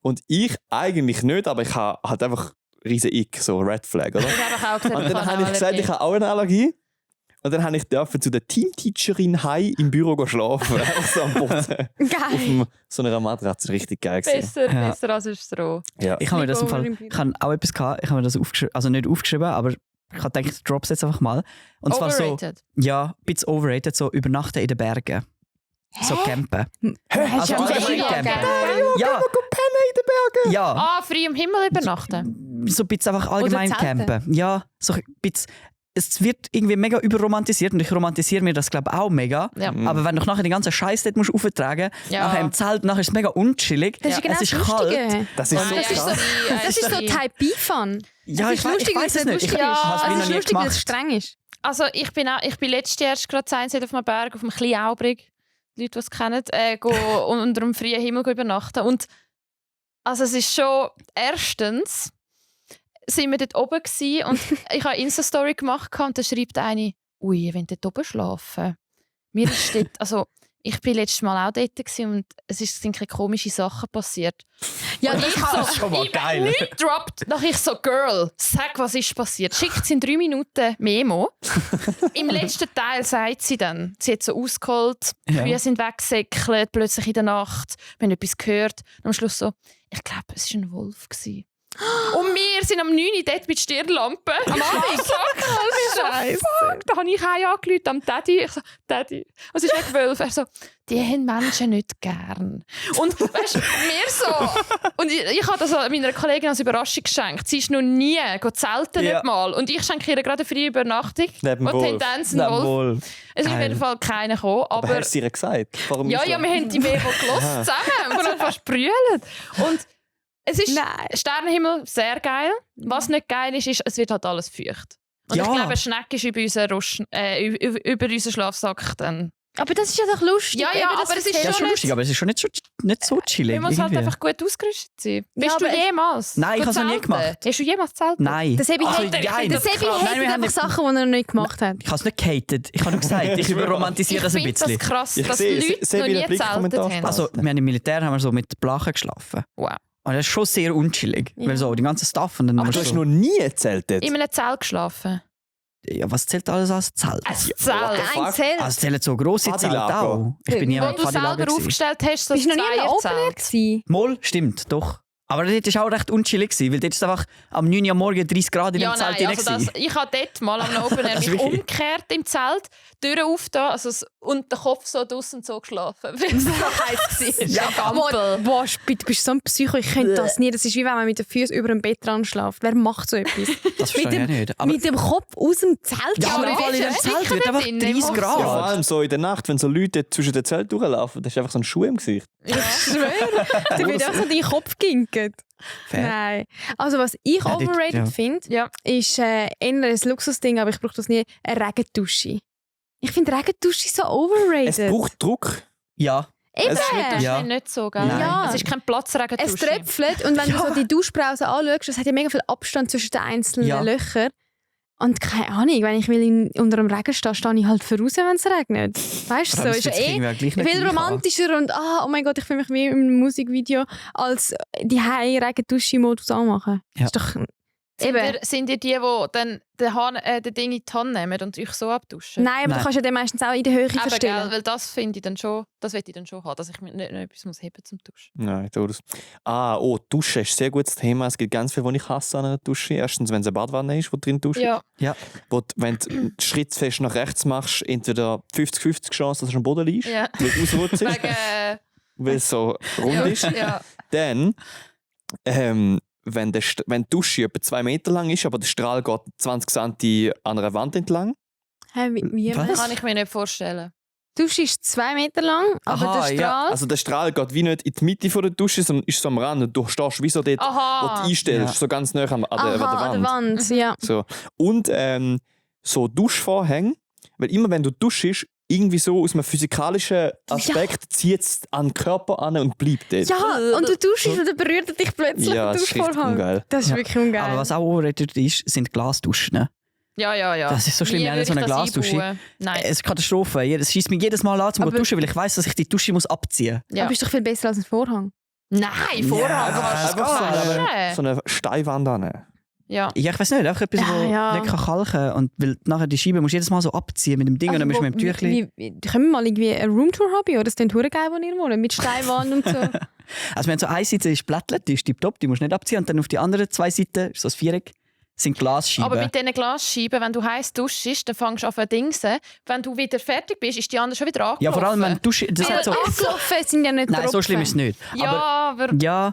Und ich eigentlich nicht, aber ich habe halt einfach riesen Ick, so Red Flag, oder? Ich habe einfach auch gesagt, Und dann habe ich gesagt, ich habe auch eine Allergie. Und dann durfte ich zu der Teamteacherin heim im Büro schlafen. Einfach so am Boden. Auf Geil. so einer Matratze. Richtig geil gewesen. besser, besser als ein Stroh. Ja. Ich habe mir das im Sleepover Fall, im Büro. ich habe auch etwas gehabt, ich habe mir das aufgeschrieben, also nicht aufgeschrieben, aber ich habe gedacht, ich droppe es jetzt einfach mal. Und zwar so, Overrated. ja, ein bisschen overrated, so übernachten in den Bergen. So campen. Hast Also du allgemein mega campen. geil. Ja, ja, Ah, frei im Himmel übernachten. so ein bisschen einfach allgemein Oder Zelten. campen. Ja, so ein bisschen, es wird irgendwie mega überromantisiert und ich romantisiere mir das, glaube ich, auch mega. Ja. Aber wenn du nachher den ganzen Scheiß dort musst auftragen, Ja. nachher im Zelt, nachher ist es mega unchillig. Das ist genau es das ist kalt. Lustige. Das ist so Das ist so, krass. Das ist so Type B-Fun. Ja, Es ist lustig, ich weil weiß es es nicht. lustig Ich ist. habe es wie Es noch ist nie lustig, weil es gemacht. streng ist. Also ich bin letztes Jahr gerade Seinset auf einem Berg, auf einem kleinen Aubrig, die Leute, die es kennen, unter dem freien Himmel übernachten. Und also es ist schon, erstens sind wir dort oben gewesen und ich habe eine Insta-Story gemacht und da schreibt eine, ui, ihr wollt dort oben schlafen. Mir ist dort, also ich bin letztes Mal auch dort gewesen und es sind keine komischen Sachen passiert. Ja, Und ich ich Das ist schon mal ich geil. nichts droppt. Nach ich so, Girl, sag, was ist passiert. Schickt sie in 3 Minuten Memo. Im letzten Teil sagt sie dann, sie hat so ausgeholt, die Ja. Kühe sind weggesäckelt, plötzlich in der Nacht, wir haben etwas gehört. Und am Schluss so, ich glaube, es war ein Wolf gewesen. Und wir sind am 9 Uhr dort mit Stirnlampe. Am Abend. Scheiße. Da habe ich einen angerufen am Daddy. Ich so, Daddy, was ist ein Wolf? Er so, die haben Menschen nicht gern. Und weißt du, mir so. Und ich habe das meiner Kollegin als Überraschung geschenkt. Sie ist noch nie zelten, Ja. nicht mal. Und ich schenke ihr gerade eine freie Übernachtung. Neben Und Wolf. Tendenz ein Neben Wolf. Wolf. Es ist auf Geil. jeden Fall keiner gekommen. Aber Aber hast du ihr gesagt? Vor dem ja, Einschlafen? wir haben die Memo gehört zusammen und sind fast brüllen. Und es ist Nein. Sternenhimmel sehr geil. Was nicht geil ist, ist, es wird halt alles feucht. Und Ja. ich glaube, eine Schnecke ist über unseren Schlafsack dann. Aber das ist ja doch lustig. Ja, ja, Eben, das aber es ist Ja, erzählt- schon nicht- lustig, aber es ist schon nicht so chillig. Man muss halt irgendwie. einfach gut ausgerüstet sein. Ja, Bist du aber- jemals? Nein, ich Go habe es noch nie zelten? gemacht. Hast du jemals zeltet? Nein. Der Sebi Also, hatet nein, der das Sebi krass. Nein, hatet wir haben einfach nicht- Sachen, die er noch nicht gemacht hat. Ich habe es nicht gehatet. Ich habe nur gesagt, ich romantisiere Ich das ein finde das bisschen. krass, Ich dass sehe- Leute sehe noch wie nie der Blickkommentar zeltet haben. Spaß. Also, wir haben im Militär haben wir so mit Blachen geschlafen. Wow. Und das ist schon sehr unchillig. Ja. Weil so, die ganze Stuff und dann Aber musst du hast so, noch nie gezeltet? In einem Zelt geschlafen. ja, was zählt alles als Zelt? Ein what the Zelt. fuck? Ein Zelt. Also zählen so grosse Zelte Fadilager. auch. Ich bin nie Wo im du Fadilager selber gewesen. aufgestellt hast, so Bist du noch nie in einem Open Air Zweierzelt. gewesen? Moll, stimmt, doch. Aber dort war auch recht unchillig, gewesen, weil dort ist einfach am 9 Uhr am Morgen 30 Grad in dem Ja, Zelt nein, rein also das, ich habe dort mal am Open Air Also mich wirklich? umgekehrt im Zelt, Türen aufgetan und den Kopf so draussen so geschlafen. Weil es so heiß war. Ja, Gampel. Boah, du bist so ein Psycho, ich könnte das nie. Das ist wie wenn man mit den Füßen über dem Bett dran schläft. Wer macht so etwas? Das verstehe ich mit nicht. Aber, Mit dem Kopf aus dem Zelt ja, aber im schlafen? Fall in dem weißt du, Zelt sicher wird einfach nicht in 30 dem Ja, vor Grad. allem so in der Nacht, wenn so Leute zwischen den Zelten durchlaufen, das ist einfach so ein Schuh im Gesicht. Ich schwöre, da wird einfach so dein Kopf ginket. Fair. Nein. Also was ich Ja, dort- overrated ja. finde, Ja. ist eher ein Luxusding, aber ich brauche das nie, eine Regendusche. Ich finde Regendusche so overrated. Es braucht Druck. Ja. Eben. es- Das Ja. ist nicht so, gell? Nein. Ja. Es ist kein Platzregen. Es tröpfelt und wenn du so die Duschbrause anschaust, es hat ja mega viel Abstand zwischen den einzelnen Ja. Löchern. Und keine Ahnung, wenn ich unter dem Regen stehe, stehe ich halt voraus, wenn es regnet. Weißt du, so ist ja gleich viel romantischer und oh mein Gott, ich fühle mich wie im Musikvideo, als die Regendusche-Modus anmachen. Ja. Ist doch Sind eben. ihr, sind ihr die dann den Ding in die Hand nehmen und euch so abduschen? Nein, aber Nein. du kannst ja den meistens auch in der Höhe Aber gell, verstellen. weil das finde ich dann schon, das will ich dann schon haben, dass ich mir nicht noch etwas muss heben zum Duschen. Nein, so das. Dusche ist ein sehr gutes Thema. Es gibt ganz viel, was ich hasse an einer Dusche. Erstens, wenn es eine Badwanne ist, wo du drin duschst. Ja. Wo du, wenn du einen Schritt fest nach rechts machst, entweder 50-50 Chance, dass du am Boden liegst, Ja. weil du ausrutschst, Wegen, weil es so rund ist. ja. Dann, wenn die Dusche etwa 2 Meter lang ist, aber der Strahl geht 20 cm an einer Wand entlang. Hä, wie Was? das? Kann ich mir nicht vorstellen. Die Dusche ist 2 Meter lang, aber Aha, der ja. Strahl... Also der Strahl geht wie nicht in die Mitte von der Dusche, sondern ist so am Rand und du stehst wie so dort, wo Aha. du einstellst, Ja. so ganz nah an der Aha, an der Wand. Wand, ja. So. Und so Duschvorhänge, weil immer wenn du duschst, irgendwie so aus einem physikalischen Aspekt zieht es an den Körper an und bleibt dort. Ja, und du duschst und dann berührt er dich plötzlich Ja, der das ist richtig Duschvorhang. ungeil. Das ist Ja. wirklich ungeil. Aber was auch overrated ist, sind Glasduschen. Ne? Ja, ja, ja. Das ist so schlimm, Nie wir haben so würde eine ich das Glasdusche. einbauen. Nein. Es ist eine Katastrophe. Es schießt mich jedes Mal an, zum Aber- duschen, weil ich weiss, dass ich die Dusche muss abziehen muss. Ja. Aber ist doch viel besser als ein Vorhang. Nein, Vorhang. Einfach so waschen. so eine Steinwand an. Ja. Ja, ich weiß nicht, einfach etwas, wo Ja. nicht kalken kann. Und weil nachher die Scheibe musst du jedes Mal so abziehen mit dem Ding und dann musst du mit dem Tüchli. Können wir mal irgendwie eine Roomtour haben? Oder das ist hure geil, wo ihr wohnt? Mit Steinwand und so. Also wir haben so eine Seite ist Blättlet, die ist tipptopp, die musst du nicht abziehen. Und dann auf die anderen 2 Seiten, so ein Viereck, sind Glasscheiben. Aber mit diesen Glasscheiben, wenn du heiß duschst, dann fängst du an zu dingsen. Wenn du wieder fertig bist, ist die andere schon wieder angelaufen. ja, vor allem wenn du duschst, das hat so... Angelaufen sind ja nicht Genau. Nein, so schlimm ist es nicht. Ja, aber Ja,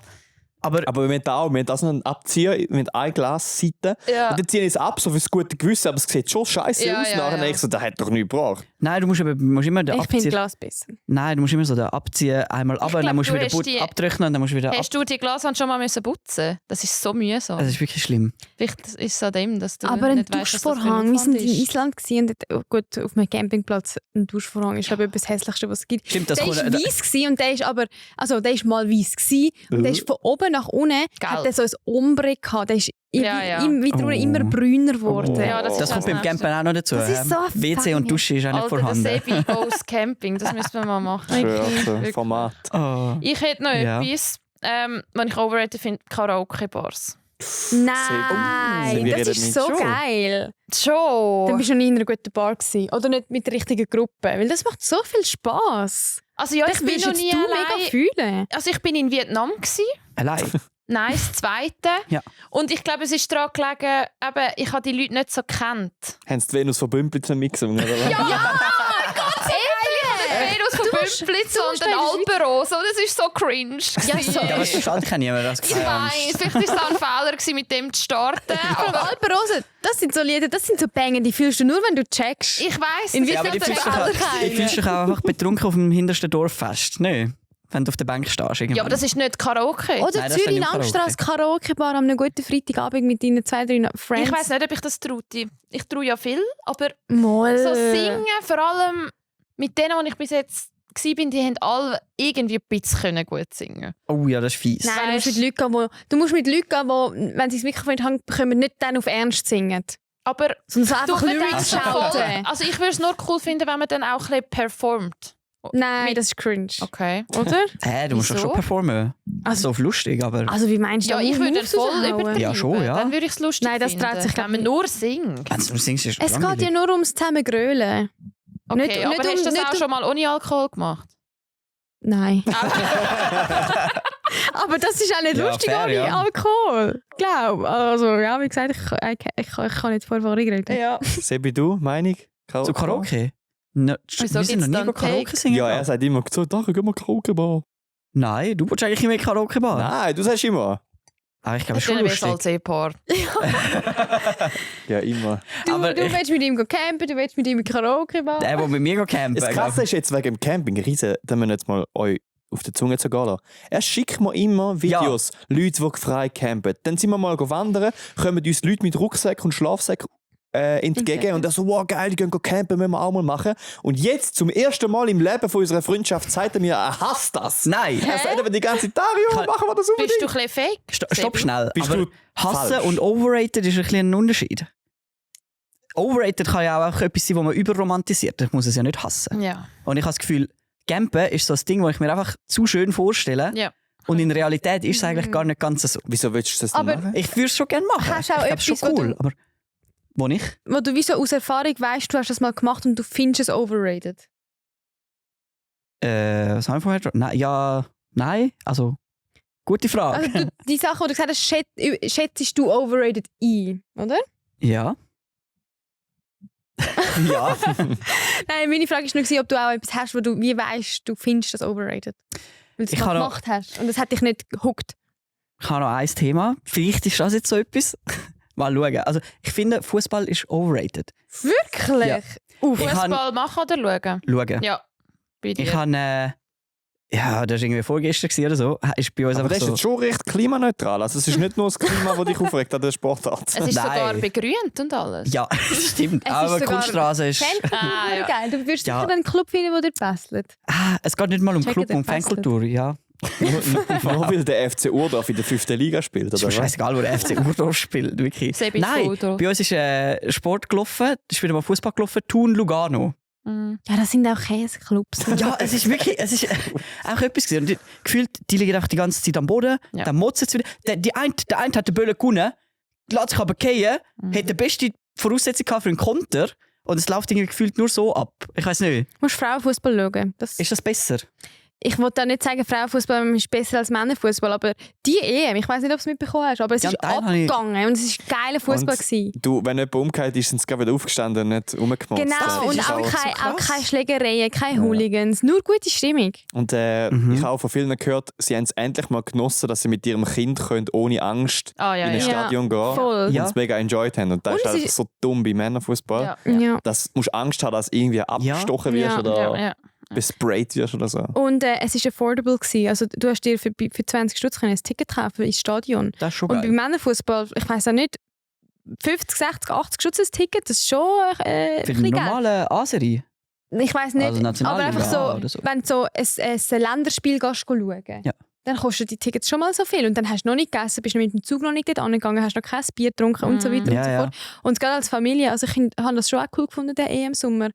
Aber Aber wir haben das noch einen Abzieher mit einer Glasseite. Ja. Und dann ziehen es ab, so fürs gute Gewissen, aber es sieht schon scheiße Ja, aus. ja, Nachher ja. denke ich so, das hat doch nichts gebracht. nein, du musst immer den Ich finde abziehen. Glas besser. Nein, du musst immer so den abziehen, einmal ab, glaub, dann musst du du wieder hast die- abtrocknen und dann musst du wieder ab. Hast du die Glaswand schon mal müssen putzen? Das ist so mühsam. Das ist wirklich schlimm. Vielleicht ist es an dem, dass du Aber ein nicht weißt, was das für ein Duschvorhang, wir sind Aufwand in ist. Island gewesen und gut, auf einem Campingplatz ein Duschvorhang ist, glaube ich, das Hässlichste, was es gibt. Stimmt, das Der kommt- war weiss gewesen und der ist aber, also der ist mal weiss gewesen und der ist von oben nach unten, hat der so ein Ombre gehabt, der ist Ja, ja. wieder Oh. immer brüner geworden. Ja, das Das ist kommt das beim Nächste. Campen auch noch dazu. Das ist so WC fein. und Dusche ist auch nicht Alter, vorhanden. der Sebi goes Camping, das müssen wir mal machen. Schön, Wirklich. Format. Oh. Ich hätte noch Ja. etwas, was ich overrated finde, Karaoke-Bars. Nein, wir das reden ist nicht. so Schon. geil. Dann Schon. bist du noch nie in einer guten Bar gewesen. Oder nicht mit der richtigen Gruppe. Weil das macht so viel Spass. Also ja, Das ich bin willst noch jetzt nie du mega allein. fühlen. Also ich bin in Vietnam gsi. Allein. Nein, das zweite. Ja. Und ich glaube, es ist daran gelegen, eben, ich habe die Leute nicht so gekannt. Haben sie die Venus von Bümplitz mixen? Oder? Venus von Bümplitz und ein Alpenrose. Und das ist so cringe. Ja, so. Ja, aber es versteht kein niemand. Das Ich weiss, vielleicht war es auch ein Fehler, gewesen, mit dem zu starten. Aber Aber Alpenrose, das sind so Lieder, das sind so Banger, die fühlst du nur, wenn du checkst. ich weiss, In das Ja, aber ist die ein fühlst dich Fehler. auch- die fühlst dich auch einfach betrunken auf dem hintersten Dorffest. Nein. Wenn du auf der Bank stehst. Irgendwann. Ja, aber das ist nicht Karaoke. Oder Nein, das ist Zürich nicht Langstrasse Karaoke-Bar an einem guten Freitagabend mit deinen 2-3 Friends. Ich weiss nicht, ob ich das traute. Ich traue ja viel, aber Mal. so singen, vor allem mit denen, die ich bis jetzt war, die haben alle irgendwie ein bisschen gut singen. Oh ja, das ist fies. Nein, du musst Weißt- mit Leuten gehen, du musst mit Leuten gehen, die, wenn sie das Mikrofon in die Hand bekommen, nicht dann auf Ernst singen. Aber Sondern so einfach du, man Lyrics denkt so voll- schauten. also ich würde es nur cool finden, wenn man dann auch ein bisschen performt. Nein, das ist cringe. Okay. Oder? Du musst doch Wieso? schon performen. Also- So auf lustig, aber... Also wie meinst du Ja, da ich würde Moves voll raushauen? übertreiben. Ja, schon, ja. Dann würde ich es lustig Nein, das finden. dreht sich, glaub wenn man ich, nur singt. Wenn du singst, ist Es geht ja nur ums Zusammengrölen. Okay, Nicht- aber nicht hast du das nicht auch schon mal ohne Alkohol gemacht? Nein. Aber das ist auch nicht Ja, lustig fair, ohne ja. Alkohol. Glaub. Also ja, wie gesagt, ich kann nicht vor Erfahrung reden. Ja. Sebi, du, Meinung? Zu Karaoke? No, Wieso wir sind noch gibt's nie dann Karaoke Take? singen. Ja, er sagt immer so, da gehen wir Karaoke-Bar. Nein, du willst eigentlich immer in Karaoke-Bar. Nein, du sagst immer. Ah, ich glaube, Das schon ist lustig. als Ehepaar. Ja, immer. Aber Du ich- willst mit ihm campen, du willst mit ihm in Karaoke machen. Der mit mir campen. Das Krasse ist jetzt wegen dem Camping, riesen, da müssen wir jetzt mal euch auf der Zunge zu gehen lassen. Er schickt mir immer Videos, Leute, die frei campen. Dann sind wir mal wandern, kommen uns Leute mit Rucksack und Schlafsack entgegen und er so, wow, geil, die gehen campen, müssen wir auch mal machen. Und jetzt, zum ersten Mal im Leben von unserer Freundschaft, sagt er mir, er hasst das. Nein. Er sagt aber die ganze Zeit, Dario, Kann- machen wir das unbedingt. Bist du ein bisschen fake? Stopp Sebi? schnell. Bist aber du hassen falsch? und overrated ist ein bisschen ein Unterschied. Overrated kann ja auch etwas sein, das man überromantisiert. Ich muss es ja nicht hassen. Ja. Und ich habe das Gefühl, Campen ist so ein Ding, das ich mir einfach zu schön vorstelle. Ja. Und in Realität ist es eigentlich gar nicht ganz so. Wieso willst du das denn Aber- machen? Ich würde es schon gerne machen. Hast du auch ich glaube, es ist schon etwas, wo cool. du- Aber wo nicht? Wo du wie so aus Erfahrung weißt, du hast das mal gemacht und du findest es overrated. Was haben wir vorher? Nein, ja, nein. Also, gute Frage. Also die Sachen, die du gesagt hast, schätzt du overrated ein, oder? Ja. Ja. Nein, meine Frage war nur, ob du auch etwas hast, wo du wie weißt, du findest das overrated. Weil du es Ich mal habe noch- gemacht hast und das hat dich nicht gehuckt. Ich habe noch ein Thema. Vielleicht ist das jetzt so etwas. Mal schauen. Also, ich finde, Fußball ist overrated. Wirklich? Ja. Ich kann Fußball machen oder schauen? schauen. Ja. Bei dir. Ich habe. Ja, das war irgendwie vorgestern gewesen oder so. Ist bei uns Aber das einfach ist so. jetzt schon recht klimaneutral. Also es ist nicht nur das Klima, das dich aufregt an der Sportart. Es ist Nein. sogar begrünt und alles. Ja, das stimmt. Es ist Aber sogar Kunststraße ist. Fankultur, Ah, ja. geil. Du würdest Ja. sicher einen Club finden, der dir passt. Es geht nicht mal um Check Club, it, um passt Fankultur. Ja. Nur weil der FC Urdorf in der 5. Liga spielt, Es ist oder mir was? scheißegal, wo der FC Urdorf spielt. Wirklich. Sebi Nein, Foto. bei uns ist Sport gelaufen. Es ist wieder mal Fußball gelaufen. Thun Lugano. Mhm. Ja, das sind auch Käseclubs. Ja, es ist wirklich, es ist auch etwas gewesen. Und gefühlt, die liegen auch die ganze Zeit am Boden, Ja. dann motzen sie wieder. Der eine hat den Böllen gewonnen, lässt sich aber fallen, hat die beste Voraussetzung gehabt für einen Konter und es läuft irgendwie gefühlt nur so ab. Ich weiß nicht, Du musst Frauenfußball schauen. Das ist das besser? ich wollte da nicht sagen, Frauenfußball ist besser als Männerfußball, aber die EM, ich weiß nicht, ob du es mitbekommen hast, aber es Ja, ist Teil habe ich- abgegangen und es war geiler Fußball. Du, wenn jemand umgekehrt ist, sind sie gerade wieder aufgestanden und nicht rumgemotzt. Genau, und ist auch, auch so auch krass. keine Schlägereien, keine Hooligans, nur gute Stimmung. Und ich habe auch von vielen gehört, sie haben es endlich mal genossen, dass sie mit ihrem Kind können, ohne Angst Ah, ja, in ein ja. Stadion gehen Voll. und Ja. es mega enjoyed haben. Und das Und ist es einfach ist- so dumm bei Männerfußball. Ja. Ja. Das musst du Angst haben, dass du irgendwie abgestochen wirst Ja. oder Ja, ja. besprayt wirst oder so. Und es war affordable gewesen. Also du hast dir für 20 Stutz ein Ticket kaufen ins Stadion. Das ist schon Und geil. beim Männerfußball, ich weiß auch nicht, 50, 60, 80 Stutz ein Ticket, das ist schon ein Für bisschen den Geld. normalen A-Serie. Ich weiß nicht, Also aber Nationalliga einfach so, oder so. wenn du so ein Länderspiel gehst schauen, Ja. dann kosten die Tickets schon mal so viel. Und dann hast du noch nicht gegessen, bist du mit dem Zug noch nicht dort angegangen, hast noch kein Bier getrunken und so weiter Ja, und so ja. fort. Und gerade als Familie, also ich habe das schon auch cool gefunden, den EM-Sommer.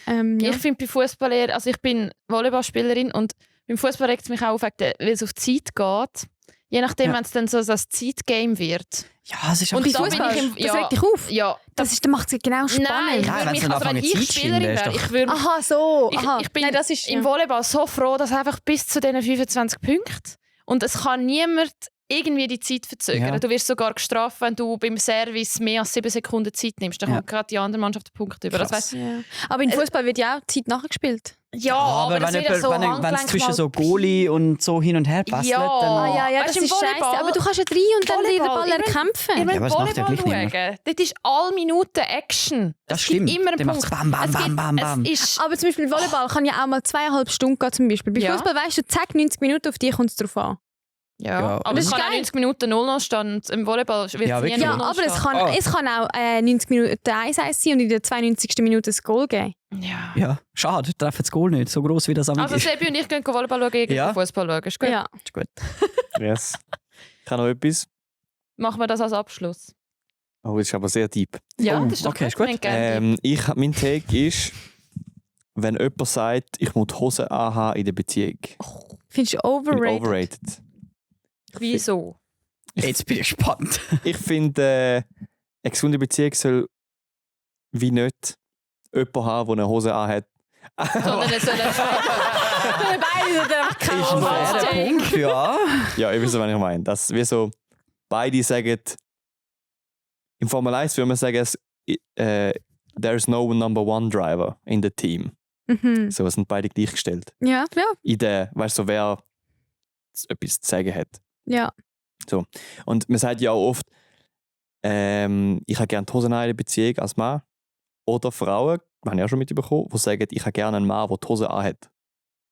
Ja. Ich finde bei Fußball eher, also ich bin Volleyballspielerin und beim Fußball regt es mich auch auf, weil es auf die Zeit geht. Je nachdem, Ja. wenn es dann so das Zeitgame wird. Ja, es ist Und einfach da Bei bin Fußball, ich im- das ja. regt dich auf. Ja, Das macht es genau spannend. Nein, ich Nein, würde wenn's mich, dann also wenn anfangen ich zu Spielerin schinden, ist wäre, doch- ich würde Aha, so. Aha. ich bin Nein, das ist, im Volleyball so froh, dass einfach bis zu diesen 25 Punkten und es kann niemand irgendwie die Zeit verzögern. Ja. Du wirst sogar gestraft, wenn du beim Service mehr als 7 Sekunden Zeit nimmst. Dann Ja. kommt gerade die andere Mannschaft den Punkt über. Das Krass. heisst, Ja. Aber im Fußball wird ja auch die Zeit nachgespielt. ja, aber das wenn wird ja so es zwischen Handgelenk so mal- Goalie und so hin und her passt, Ja. dann... Ah, ja, Weißt das du, im ist scheiße. Volleyball- Aber du kannst ja rein und dann den Volleyball, Ball ich mein- erkämpfen. Ihr müsst aber es macht ja Volleyball gleich schauen. Dort ist alle Minuten Action. Das Es gibt stimmt. immer einen Dann macht's Punkt. bam, bam, Es bam, gibt- bam, bam. Es ist, Aber zum Beispiel Volleyball kann ja auch mal 2,5 Stunden gehen. Zum Beispiel. Bei Ja. Fußball weißt du, zack, 90 Minuten, auf die kommt es drauf an. ja. Ja, aber das es ist kann auch geil. 90 Minuten 0-0 stehen. Und im Volleyball wird Ja, es nie wirklich. Ja, 0-0 aber es stehen. kann, Ah. es kann auch 90 Minuten 1-1 sein und in der 92. Minute ein Goal geben. Ja. Ja, schade, treffen das Goal nicht, so gross wie das am Also ist. Sebi und ich gehen Volleyball schauen, ich Ja. gehe Fußball schauen. Ist gut. Ja. Ist gut. Yes. Ich habe noch etwas. Machen wir das als Abschluss. Oh, das ist aber sehr deep. Ja, Oh, das ist doch okay, ist gut. gut. Wir haben gerne Mein Take ist, wenn jemand sagt, ich muss die Hose anhaben in der Beziehung. Findest du Bin ich overrated? overrated. die- Wieso? Jetzt bin ich gespannt. Ich finde, eine gesunde Beziehung soll wie nicht jemanden haben, der eine Hose anhat. Sondern es soll Beide sind einfach kein Ist ein Overrated. fairer Punkt, ja. Ja, ich weiß, was ich meine. Das wie so, beide sagen, im Formel 1 würde man sagen, there's no number one driver in the team. Mhm. So, es sind beide gleichgestellt. Ja, ja, In der, weißt du, so, wer etwas zu sagen hat. ja. Und man sagt ja auch oft, ich habe gerne die Hosen an in der Beziehung als Mann. Oder Frauen, habe ich auch schon mitbekommen, die sagen, ich habe gerne einen Mann, der die Hose anhat.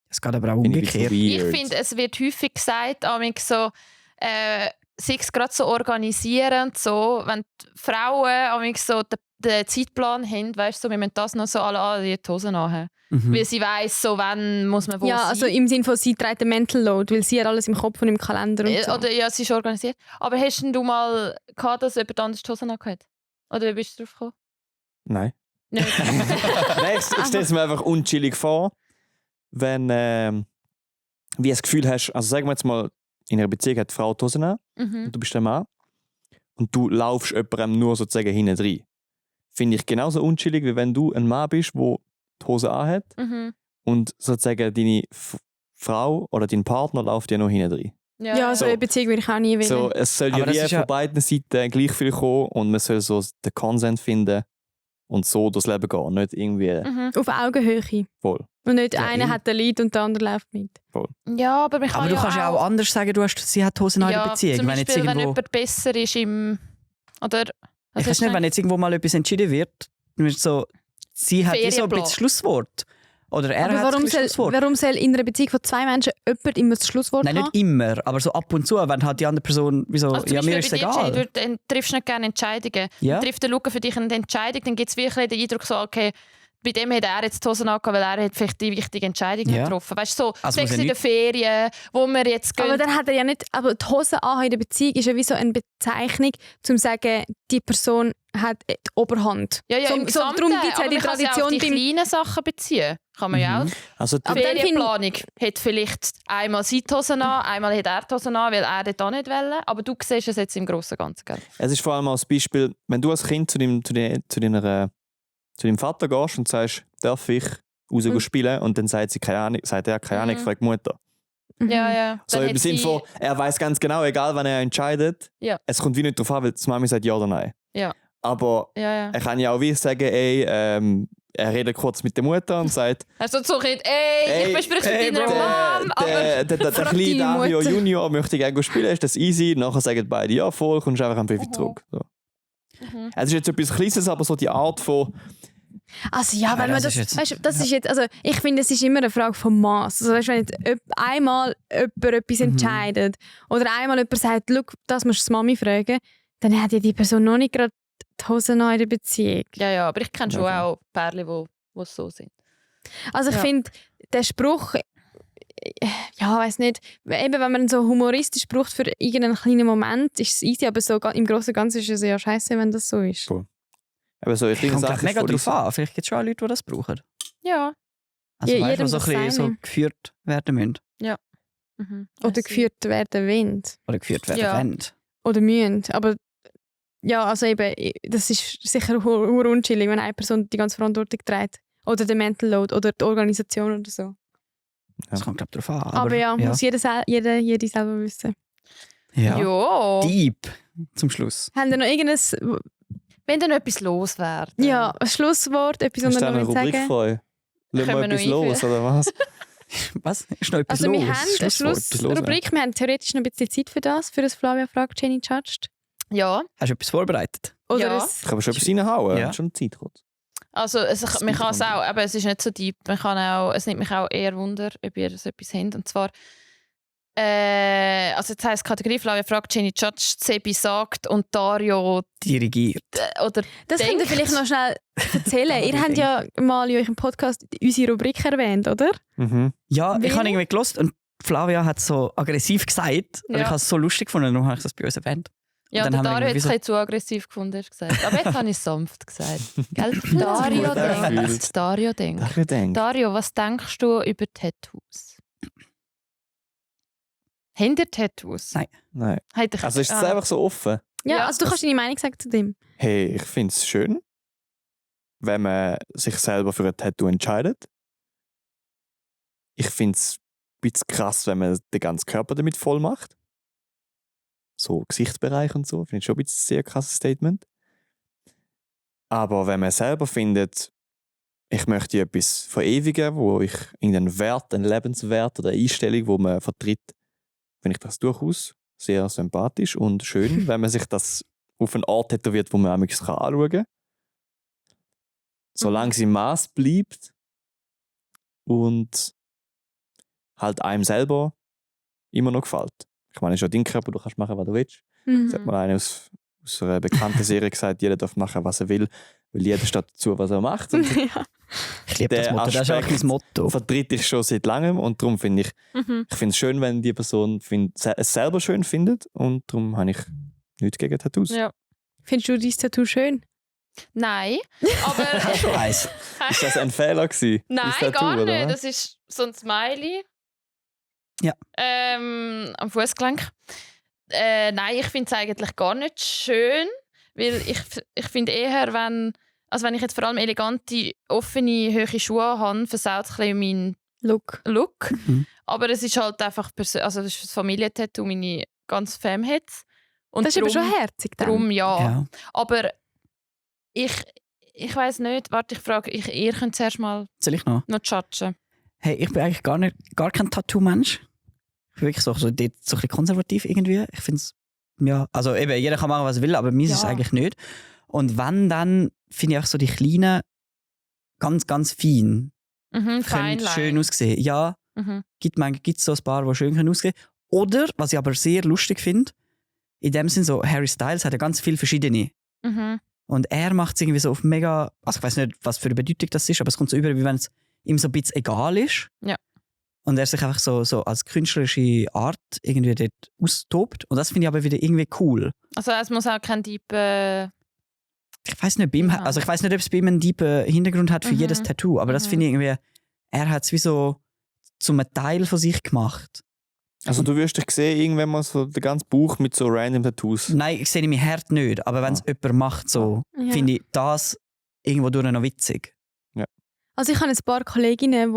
Es geht aber auch Finde ich ein umgekehrt. bisschen Ich weird. finde, es wird häufig gesagt, so, sei es gerade so organisierend, so, wenn die Frauen so den Zeitplan haben, weißt du, so, wir müssen das noch so alle die Hosen anhaben. Mhm. Weil sie weiss, so, wann muss man wo Ja, sein. also im Sinne von, sie trägt den Mental Load, weil sie hat alles im Kopf und im Kalender und so. Oder ja, es ist organisiert. Aber hast denn du mal gehabt, dass jemand anders die Hosen angehabt? Oder wie bist du drauf gekommen? Nein. Nicht. Nein, ich stelle es mir einfach unchillig vor, wenn wie das Gefühl hast, also sagen wir jetzt mal, in einer Beziehung hat die Frau die Hosen an Mhm. und du bist der Mann und du laufst jemandem nur sozusagen hinten rein. Finde ich genauso unchillig, wie wenn du ein Mann bist, der die Hose anhat Mhm. und sozusagen deine Frau oder dein Partner läuft dir noch hinten rein. Ja, so So. eine Beziehung würde ich auch nie wählen. So, es soll Aber ja das wie ist ja- von beiden Seiten gleich viel kommen und man soll so den Konsens finden und so durchs Leben gehen, nicht irgendwie Mhm. Auf Augenhöhe. voll. Und nicht Ja, einer hat den Lied und der andere läuft mit. Ja, aber man kann Aber du kannst ja auch anders sagen, sie hat Hosen an in der Beziehung. Zum Wenn jetzt Beispiel, wenn irgendwo, jemand besser ist im... Oder... ich weiß nicht, wenn jetzt irgendwo mal etwas entschieden wird, dann wird so, sie hat wie so ein Ferienplan. bisschen Schlusswort. Oder er Aber hat warum das soll, Schlusswort. warum soll in einer Beziehung von zwei Menschen jemand immer das Schlusswort Nein, haben? nicht immer, aber so ab und zu, wenn halt die andere Person wieso, Also zum ja, mir ist es Beispiel bei dir, egal. Jenny, du triffst nicht gerne Entscheidungen. Ja. Trifft der Luca für dich eine Entscheidung, dann gibt es wirklich den Eindruck, so, okay, bei dem hat er jetzt die Hosen angehabt, weil er hat vielleicht die wichtige Entscheidung Ja. getroffen. Weißt du, so Also muss Sex ja in den Ferien, wo wir jetzt gehen. Aber dann hat er ja nicht. Aber die Hose anhaben in der Beziehung ist ja wie so eine Bezeichnung, um zu sagen, die Person hat die Oberhand. ja, so, im so, Gesamten, darum gibt es ja aber die man kann sie auch Tradition auf die beim. kleinen Sachen beziehen. Kann man ja auch. Also die, Aber dann find- Ferienplanung hat vielleicht einmal sie die Hosen an, einmal hat er die Hosen an, weil er dort auch nicht will. Aber du siehst es jetzt im Großen und Ganzen. Gell? es ist vor allem als Beispiel, wenn du als Kind zu deinem Vater gehst und sagst, darf ich raus spielen und dann sagt er, keine Ahnung, fragt die Mutter. Ja. So Dann im hat Sinne sie- von, er weiß ganz genau, egal wann er entscheidet, Ja. es kommt wie nicht darauf an, weil die Mami sagt ja oder nein. Ja. Aber Ja. er kann ja auch wie sagen, er redet kurz mit der Mutter und sagt, Also so Kind, ich bespreche mit deiner Mom, aber... der Frag kleine deine Dario Mutter. Junior möchte gerne spielen, ist das easy. Nachher sagen beide ja voll, kommst einfach am 5 zurück. So. Es ist jetzt etwas Kleines, aber so die Art von, Also ja, wenn man das das, ist jetzt- weißt, das ist jetzt, also ich finde, es ist immer eine Frage vom Maß. Also weißt, wenn jetzt einmal jemand etwas entscheidet oder einmal jemand sagt, «Schau, das musst du die Mami fragen», dann hat ja die Person noch nicht gerade die Hosen an in der Beziehung. Ja, aber ich kenne schon Ja, auch Pärchen, die so sind. Also ich Ja. finde, der Spruch, ja, weiß nicht, eben wenn man ihn so humoristisch braucht für irgendeinen kleinen Moment, ist es easy, aber so im Großen und Ganzen ist es ja scheiße, wenn das so ist. Voll. aber so eine kleine Kommt Sache glaub, ist mega voll drauf easy. an. Vielleicht gibt es schon auch Leute, die das brauchen. Ja. Also Ja, weißt, jedem die so, das ein bisschen so Seine. geführt werden müssen. Oder geführt werden wollen. Oder geführt werden Ja. wollen. Oder mühen. Aber ja, also eben, das ist sicher unchillig, wenn eine Person die ganze Verantwortung trägt. Oder der Mental Load oder die Organisation oder so. Das kommt, glaube ich, drauf an. Aber ja, muss jede selber wissen. Ja. Ja. Deep zum Schluss. Haben ihr noch irgendein Wenn dann etwas loswerden. ja, ein Schlusswort, etwas, was Hast ihr du noch eine sagen Rubrik wollt? von euch? Lass Können mal wir noch etwas los, oder was? Was? Ist noch etwas Also los? wir haben eine Schlusswort, etwas los, Schlussrubrik, wir haben theoretisch noch ein bisschen Zeit für das, für das Flavia fragt Jenny Judged. Ja. Hast du etwas vorbereitet? Oder Ja. Ich kann schon etwas reinhauen. Ja. Schon Zeit kurz. Also man kann es auch, aber es ist nicht so deep. Man kann auch, es nimmt mich auch eher Wunder, ob ihr so etwas habt. Und zwar, also jetzt heisst Kategorie Flavia fragt Jenny Judge, Sebi sagt und Dario Dirigiert. oder das könnt ihr denkt. vielleicht noch schnell erzählen. Ihr habt ja mal in eurem Podcast unsere Rubrik erwähnt, oder? Mhm. Ja, ich Weil- habe irgendwie gelost und Flavia hat so aggressiv gesagt. Und Ja. ich habe es so lustig gefunden, darum habe ich das bei uns erwähnt. Ja, Und der dann haben wir Dario hat irgendwie es so- ein bisschen zu aggressiv gefunden, hast du gesagt. Aber jetzt habe ich es sanft gesagt. Gell? gut Dario angefühlt. denkt. Dario denkt. Ach, ich denke. Dario, was denkst du über Tattoos? Habt ihr Tattoos? Nein. Nein. Habt ihr- Also ist es Ah. einfach so offen? Ja, Ja, also du kannst deine Meinung sagen zu dem. Hey, ich finde es schön, wenn man sich selber für ein Tattoo entscheidet. Ich finde es ein bisschen krass, wenn man den ganzen Körper damit voll macht. So Gesichtsbereich und so, finde ich schon ein bisschen ein sehr krasses Statement. Aber wenn man selber findet, ich möchte etwas verewigen, wo ich irgendeinen Wert, einen Lebenswert oder eine Einstellung, wo man vertritt, finde ich das durchaus sehr sympathisch und schön, wenn man sich das auf einen Ort tätowiert, wo man manchmal anschauen kann. Solange es im Maß bleibt und halt einem selber immer noch gefällt. Ich meine, es ist ja dein Körper, du kannst machen, was du willst. Das hat mal einer aus einer bekannten Serie gesagt, jeder darf machen, was er will, weil jeder steht dazu, was er macht. Und Ja. Ich liebe das Der Motto. Das ist auch Aspekt mein Motto. vertritt ich schon seit langem und darum finde ich, Mhm. ich finde es schön, wenn die Person es selber schön findet und darum habe ich nichts gegen Tattoos. Ja. Findest du dein Tattoo schön? Nein, aber... Hast du schon eins? Ist das ein Fehler gewesen? Nein, das Tattoo, gar oder nicht. was? Das ist so ein Smiley. Ja. Am Fußgelenk. Nein, ich finde es eigentlich gar nicht schön, weil ich finde eher, wenn ich jetzt vor allem elegante, offene, hohe Schuhe habe, versaut es ein bisschen meinen Look. Look. Mhm. Aber es ist halt einfach, also das ist das Familientattoo, meine ganze Fam hat es. Und Das ist aber schon herzig dann. darum ja. Ja. Aber ich weiss nicht, warte, ich frage, ihr könnt zuerst mal Soll ich noch? noch judgen. Hey, ich bin eigentlich gar kein Tattoo-Mensch. Ich bin wirklich so ein bisschen konservativ irgendwie. Ich finde es, ja, also eben, jeder kann machen, was er will, aber mir ist es Ja. eigentlich nicht. Und wenn, dann finde ich auch so die kleinen ganz, ganz fein. Mhm, Können Feinline. schön aussehen. Ja, Mhm. gibt es so ein paar, die schön können aussehen. Oder, was ich aber sehr lustig finde, in dem Sinn so, Harry Styles hat ja ganz viele verschiedene. Mhm. Und er macht es irgendwie so auf mega, also ich weiß nicht, was für eine Bedeutung das ist, aber es kommt so über, wie wenn es ihm so ein bisschen egal ist. Ja. Und er sich einfach so als künstlerische Art irgendwie dort austobt. Und das finde ich aber wieder irgendwie cool. Also es muss auch kein Deep... Ich weiß nicht, Ja. also ich weiß nicht, ob es bei ihm einen tiefen Hintergrund hat für Mhm. jedes Tattoo, aber das Mhm. finde ich irgendwie, er hat es wie so zum Teil von sich gemacht. Also du wirst dich sehen, irgendwann mal so den ganzen Bauch mit so random Tattoos. Nein, ich sehe mein Herd nicht, aber wenn es jemand macht, so, Ja. finde ich das irgendwo durch noch witzig. Also ich habe ein paar Kolleginnen,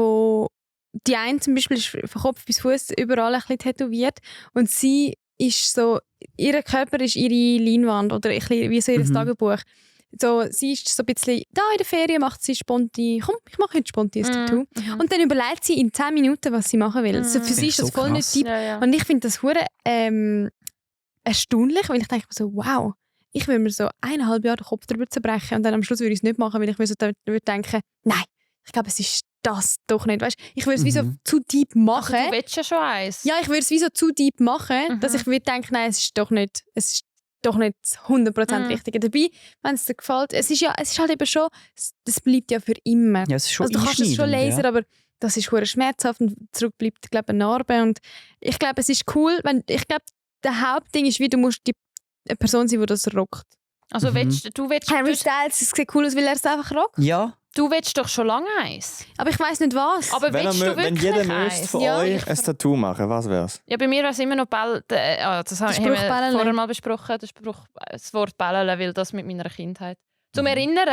die eine zum Beispiel ist von Kopf bis Fuß überall ein bisschen tätowiert und sie ist so, ihr Körper ist ihre Leinwand oder ein bisschen wie so ihr Tagebuch. So, sie ist so ein bisschen, da in der Ferien macht sie spontan, komm, ich mache heute spontan ein Tattoo. Und dann überlegt sie in 10 Minuten, was sie machen will. So, für sie ist das voll nicht deep. Ja. Und ich finde das hure erstaunlich, weil ich denke mir so, wow, ich will mir so 1,5 Jahre den Kopf darüber zerbrechen und dann am Schluss würde ich es nicht machen, weil ich mir so darüber denke, nein, ich glaube, es ist das doch nicht. Weißt? Ich würde es wie so zu deep machen. Also, du willst ja schon eins. Ja, ich würde es wie so zu deep machen, dass ich denke, nein, es ist doch nicht 100% richtig. Dabei, wenn es dir gefällt, es ist halt eben schon, das bleibt ja für immer. Ja, es ist schon Also du kannst es schon einschneidend, lasern, aber das ist hure schmerzhaft und zurück bleibt, glaube ich, eine Narbe. Und ich glaube, es ist cool, ich glaube, der Hauptding ist, wie du musst die Person sein, die das rockt. Also du willst Harry Styles, es sieht cool aus, weil er es einfach rockt. Ja. Du willst doch schon lange eins. Aber ich weiss nicht was. Aber willst du Wenn wirklich jeder eins? müsste von Ja, euch ein Tattoo machen, was wär's? Ja, bei mir wäre es immer noch das haben Spruch wir Bällele. vorher mal besprochen, das Wort Bällele, weil das mit meiner Kindheit. Zum Erinnern,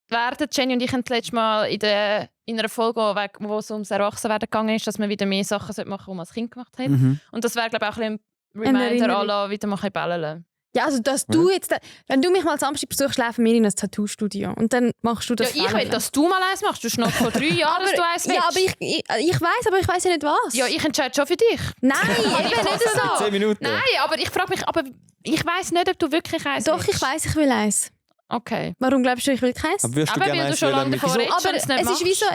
werden Jenny und ich haben das letzte Mal in einer Folge, wo es ums Erwachsenwerden gegangen ist, dass man wieder mehr Sachen machen sollte, die man als Kind gemacht hat. Und das wäre, glaube ich, auch ein bisschen ein Reminder à la wieder mal Bällele. Ja, also dass du jetzt, wenn du mich mal Samstag besuchst, laufen wir in ein Tattoo-Studio und dann machst du das. Ja, ich will, dass du mal eins machst. Du hast noch vor 3 Jahren, dass du eins willst. Ja, aber ich weiss ja nicht was. Ja, ich entscheide schon für dich. Nein, eben nicht so. 10 Minuten. Nein, aber ich frage mich, ich weiss nicht, ob du wirklich eins Doch, willst. ich weiss, ich will eins. Okay. Warum glaubst du, ich will keins? Aber würdest du Aber gerne weil du eins schon wollen lange mit davor redest Aber und es nicht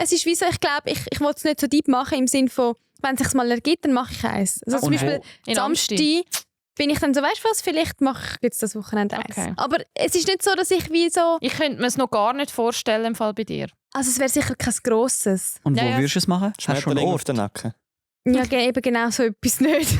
es ist wie so, ich glaube, ich will es nicht so deep machen im Sinne von, wenn es sich mal ergibt, dann mache ich eins. Also zum Und Beispiel In Samstag bin ich dann so, weißt du was, vielleicht mache ich jetzt das Wochenende eins. Okay. Aber es ist nicht so, dass ich wie so, Ich könnte mir es noch gar nicht vorstellen im Fall bei dir. also es wäre sicher kein grosses. Und wo Ja, ja. würdest du es machen? Hast du schon einen Schmetterling auf Ort? den Nacken. Ja, eben genau so etwas nicht.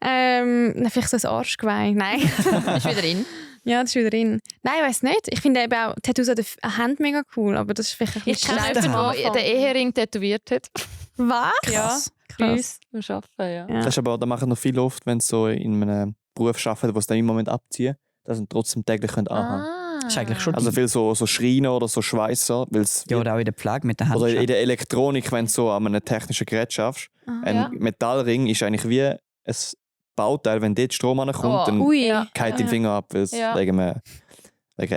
Vielleicht so ein Arschgeweih. Nein. Ist wieder in. Ja, das ist wieder drin. Nein, ich weiss nicht. Ich finde eben auch Tattoos an der Hand mega cool, aber das ist vielleicht ein Ich bisschen kenne schlecht am jemanden, Anfang. der den Ehering tätowiert hat. Was? Krass. Krass. Beim Arbeiten, ja. Ja. Das ist aber, da machen noch viele oft, wenn sie so in einem Beruf arbeiten, wo sie dann im Moment abziehen, dass sie trotzdem täglich anhaben können. Das ist eigentlich schon Also viel so Schreiner oder so Schweißer, weil es Ja, oder auch in der Pflege mit den Händen. oder in der Elektronik, wenn du so an einem technischen Gerät schaffst, ein Ja. Metallring ist eigentlich wie ein Bauteil, wenn dort Strom ankommt, Oh. dann Ui. Ja. geht dein Finger ab, weil es Ja. wegen einer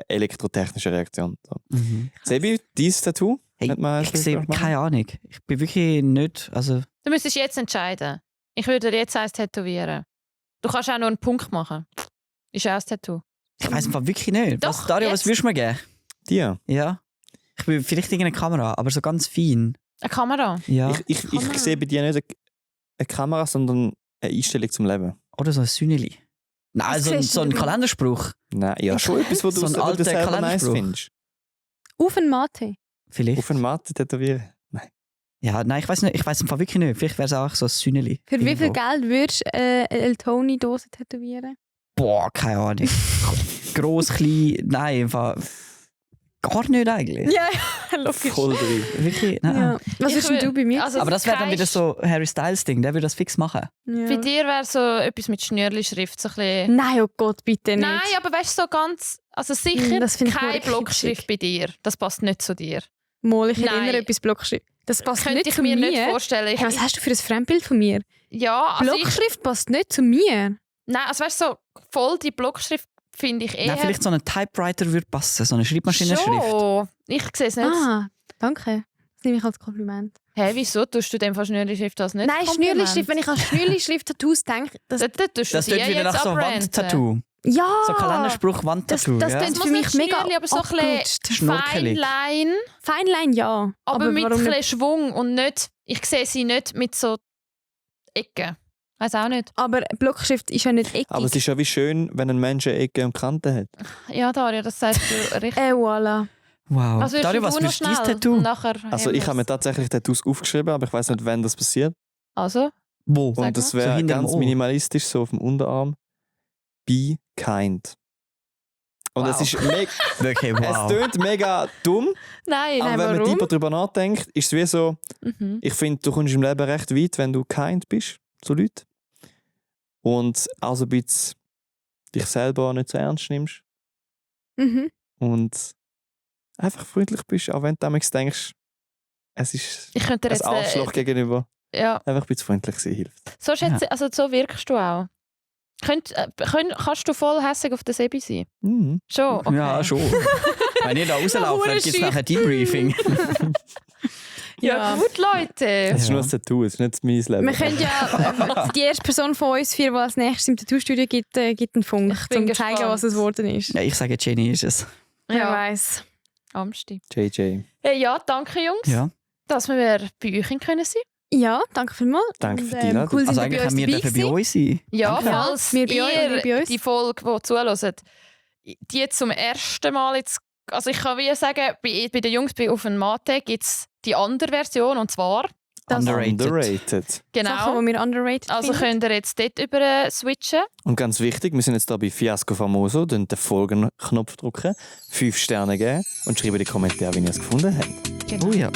elektrotechnischen Reaktion. So. Mhm. Sebi, dieses Tattoo? Hey, Hat man ich eins sehe machen? keine Ahnung. Ich bin wirklich nicht. Also, Du müsstest jetzt entscheiden. Ich würde dir jetzt eins tätowieren. Du kannst auch nur einen Punkt machen. Ist auch ein Tattoo. ich weiß einfach wirklich nicht. Doch, Dario, jetzt. was würdest du mir geben? Dir? Ja. Ich will vielleicht irgendeine Kamera, aber so ganz fein. Eine Kamera. Ja. Ich sehe bei dir nicht eine Kamera, sondern eine Einstellung zum Leben. Oder so ein Sünneli. Nein, Was so ein, siehst so ein du denn? Kalenderspruch. Nein, ja, schon etwas, was So ein du alter selber nice Kalenderspruch. findest. Auf ein Mate. Vielleicht. Auf eine Matte tätowieren. Nein. Ja, nein, ich weiß nicht. Ich weiß einfach wirklich nicht. Vielleicht wäre es auch so ein Sünneli. Für wie viel irgendwo. Geld würdest du eine El-Toni-Dose tätowieren? Boah, keine Ahnung. Gross, klein. Nein, einfach. Gar nicht eigentlich. Ja, logisch. Voll drin. Wirklich, nein. Ja. Was Ich würdest denn will- du bei mir? also- Aber das wäre dann kein wieder so Harry Styles-Ding. Der würde das fix machen. Ja. Bei dir wäre so etwas mit Schnürli-Schrift. So ein bisschen... Nein, oh Gott, bitte nicht. Nein, aber weißt du, so ganz. Also sicher Das finde ich keine wirklich Blockschrift kitschig. bei dir. Das passt nicht zu dir. Mal, ich hätte Nein. immer etwas Blockschrift. Das passt Könnte nicht ich zu mir mir. nicht vorstellen. Hey, was hast du für ein Fremdbild von mir? Ja, also Blockschrift passt nicht zu mir. Nein, also weißt du, so voll die Blockschrift finde ich eher. Nein, vielleicht so ein Typewriter würde passen. So eine Schreibmaschinenschrift. Schon. Ich sehe es nicht. Ah, danke. Das nehme ich als Kompliment. Hä, wieso tust du dem von Schnürli-Schrift als nicht? Nein, Kompliment? Schnürli-Schrift, wenn ich an Schnürli-Schrift-Tattoos denke, das... Das tust du Das dir tut wieder jetzt nach so abbranden. Wandtattoo. Ja! So Kalenderspruch, Das, Wandtattoo. das ja. klingt muss für mich nicht mega Schnürli, aber so ein bisschen abgelutscht. Schnorkelig. Feinlein, Feinlein, ja. aber mit ein warum bisschen nicht? Schwung und nicht, ich sehe sie nicht mit so Ecken. Weiß auch nicht. Aber Blockschrift ist ja nicht eckig. Aber es ist ja wie schön, wenn ein Mensch eine Ecke und Kanten hat. Ja, Daria, das sagst du richtig. Voilà. Wow. Also, Dario, was du noch würdest du dein schnell Tattoo? und nachher Also haben ich habe mir wir's. tatsächlich Tattoos aufgeschrieben, aber ich weiß nicht, wann das passiert. Also, Wo? Sag Und das So wäre hinterm ganz Ohr. minimalistisch, so auf dem Unterarm. Be kind. Und Wow. es ist Okay, es wow. tönt mega dumm, nein, aber wenn man warum? tiefer darüber nachdenkt, ist es wie so, Mhm. ich finde, du kommst im Leben recht weit, wenn du kind bist zu Leuten. Und auch so ein bisschen dich selber nicht so ernst nimmst. Mhm. Und einfach freundlich bist, auch wenn du damals denkst, es ist Ich könnte dir ein jetzt... Arschloch gegenüber. ja. Einfach ein bisschen freundlich sein hilft. So, also, so wirkst du auch. Kannst du voll hässig auf der Sebi sein? Mhm. Schon? Okay. Ja, schon. Wenn ihr da rauslauft, gibt es nachher Debriefing. Ja, gut, Leute. Es ist nur ein Tattoo, es ist nicht mein Leben. Wir können ja die erste Person von uns vier, die als nächstes im Tattoo-Studio gibt einen Funk, Ich bin um zu zeigen, gespannt. was es geworden ist. Ja, ich sage, Jenny ist es. Wer Ja, weiß. Amsti. JJ. Ja, danke, Jungs, Ja. dass wir bei euch können sein. Ja, danke vielmals. Danke Und, für die Einladung. cool, Also dass ihr eigentlich bei uns haben wir dabei dürfen bei gewesen. uns sein. Ja, Danke. falls Wir bei euch und ihr bei ihr uns. die Folge, die zuhört, die zum ersten Mal jetzt... Also ich kann wie sagen, bei den Jungs auf dem Mate gibt es die andere Version, und zwar... Das Underrated. Sachen, Genau. die wir underrated Also finden. könnt ihr jetzt dort über switchen. Und ganz wichtig, wir sind jetzt hier bei Fiasco Famoso, den Folgenknopf drücken, 5 Sterne geben und schreiben in die Kommentare, wie ihr es gefunden habt. Genau. Oh ja.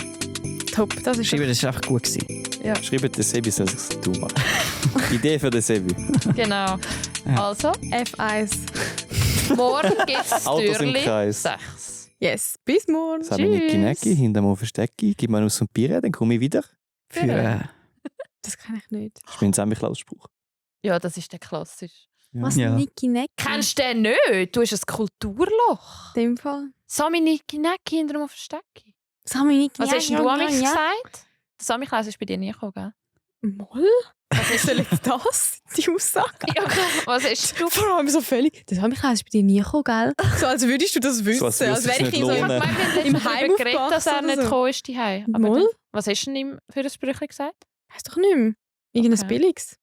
Top, das ist Schreibe, das war einfach gut gewesen. Schreibt den Sebi, soll sich das du machen. Idee für den Sebi. Genau. Ja. Also, F1. morgen gibt es Autos im Türli Kreis. 6. Yes, bis morgen. Das habe ich Niki Tschüss. Necki, hinterm Ofen Stecki. Gib mir aus und Bier, dann komme ich wieder. Für, Das kann ich nicht. Das ist mein Samichlaus-Spruch. Ja, das ist der klassisch. Was, Ja. Niki Neck? Kennst du den nicht? Du hast ein Kulturloch. In dem Fall. Sami Niki Necki hinter dem Versteck. Sami Niki Was hast denn du an mich gesagt? Der Sami Klaus ist bei dir nie gekommen, gell? Moll? Was ist denn jetzt das? Die Aussage? Ja, was hast du? Vor allem so völlig. Das habe ich bei dir nie gekommen, gell? So, als würdest du das wissen. So, als als würde es wäre ich nicht in so Ich lohnen. meine, wir haben Im letztens Heim darüber geredet, dass er aufgewachsen nicht oder so. gekommen ist, die Heim. Moll? Was hast du denn ihm für ein Sprüchchen gesagt? Weißt doch nicht mehr. Irgendein Okay. Billiges.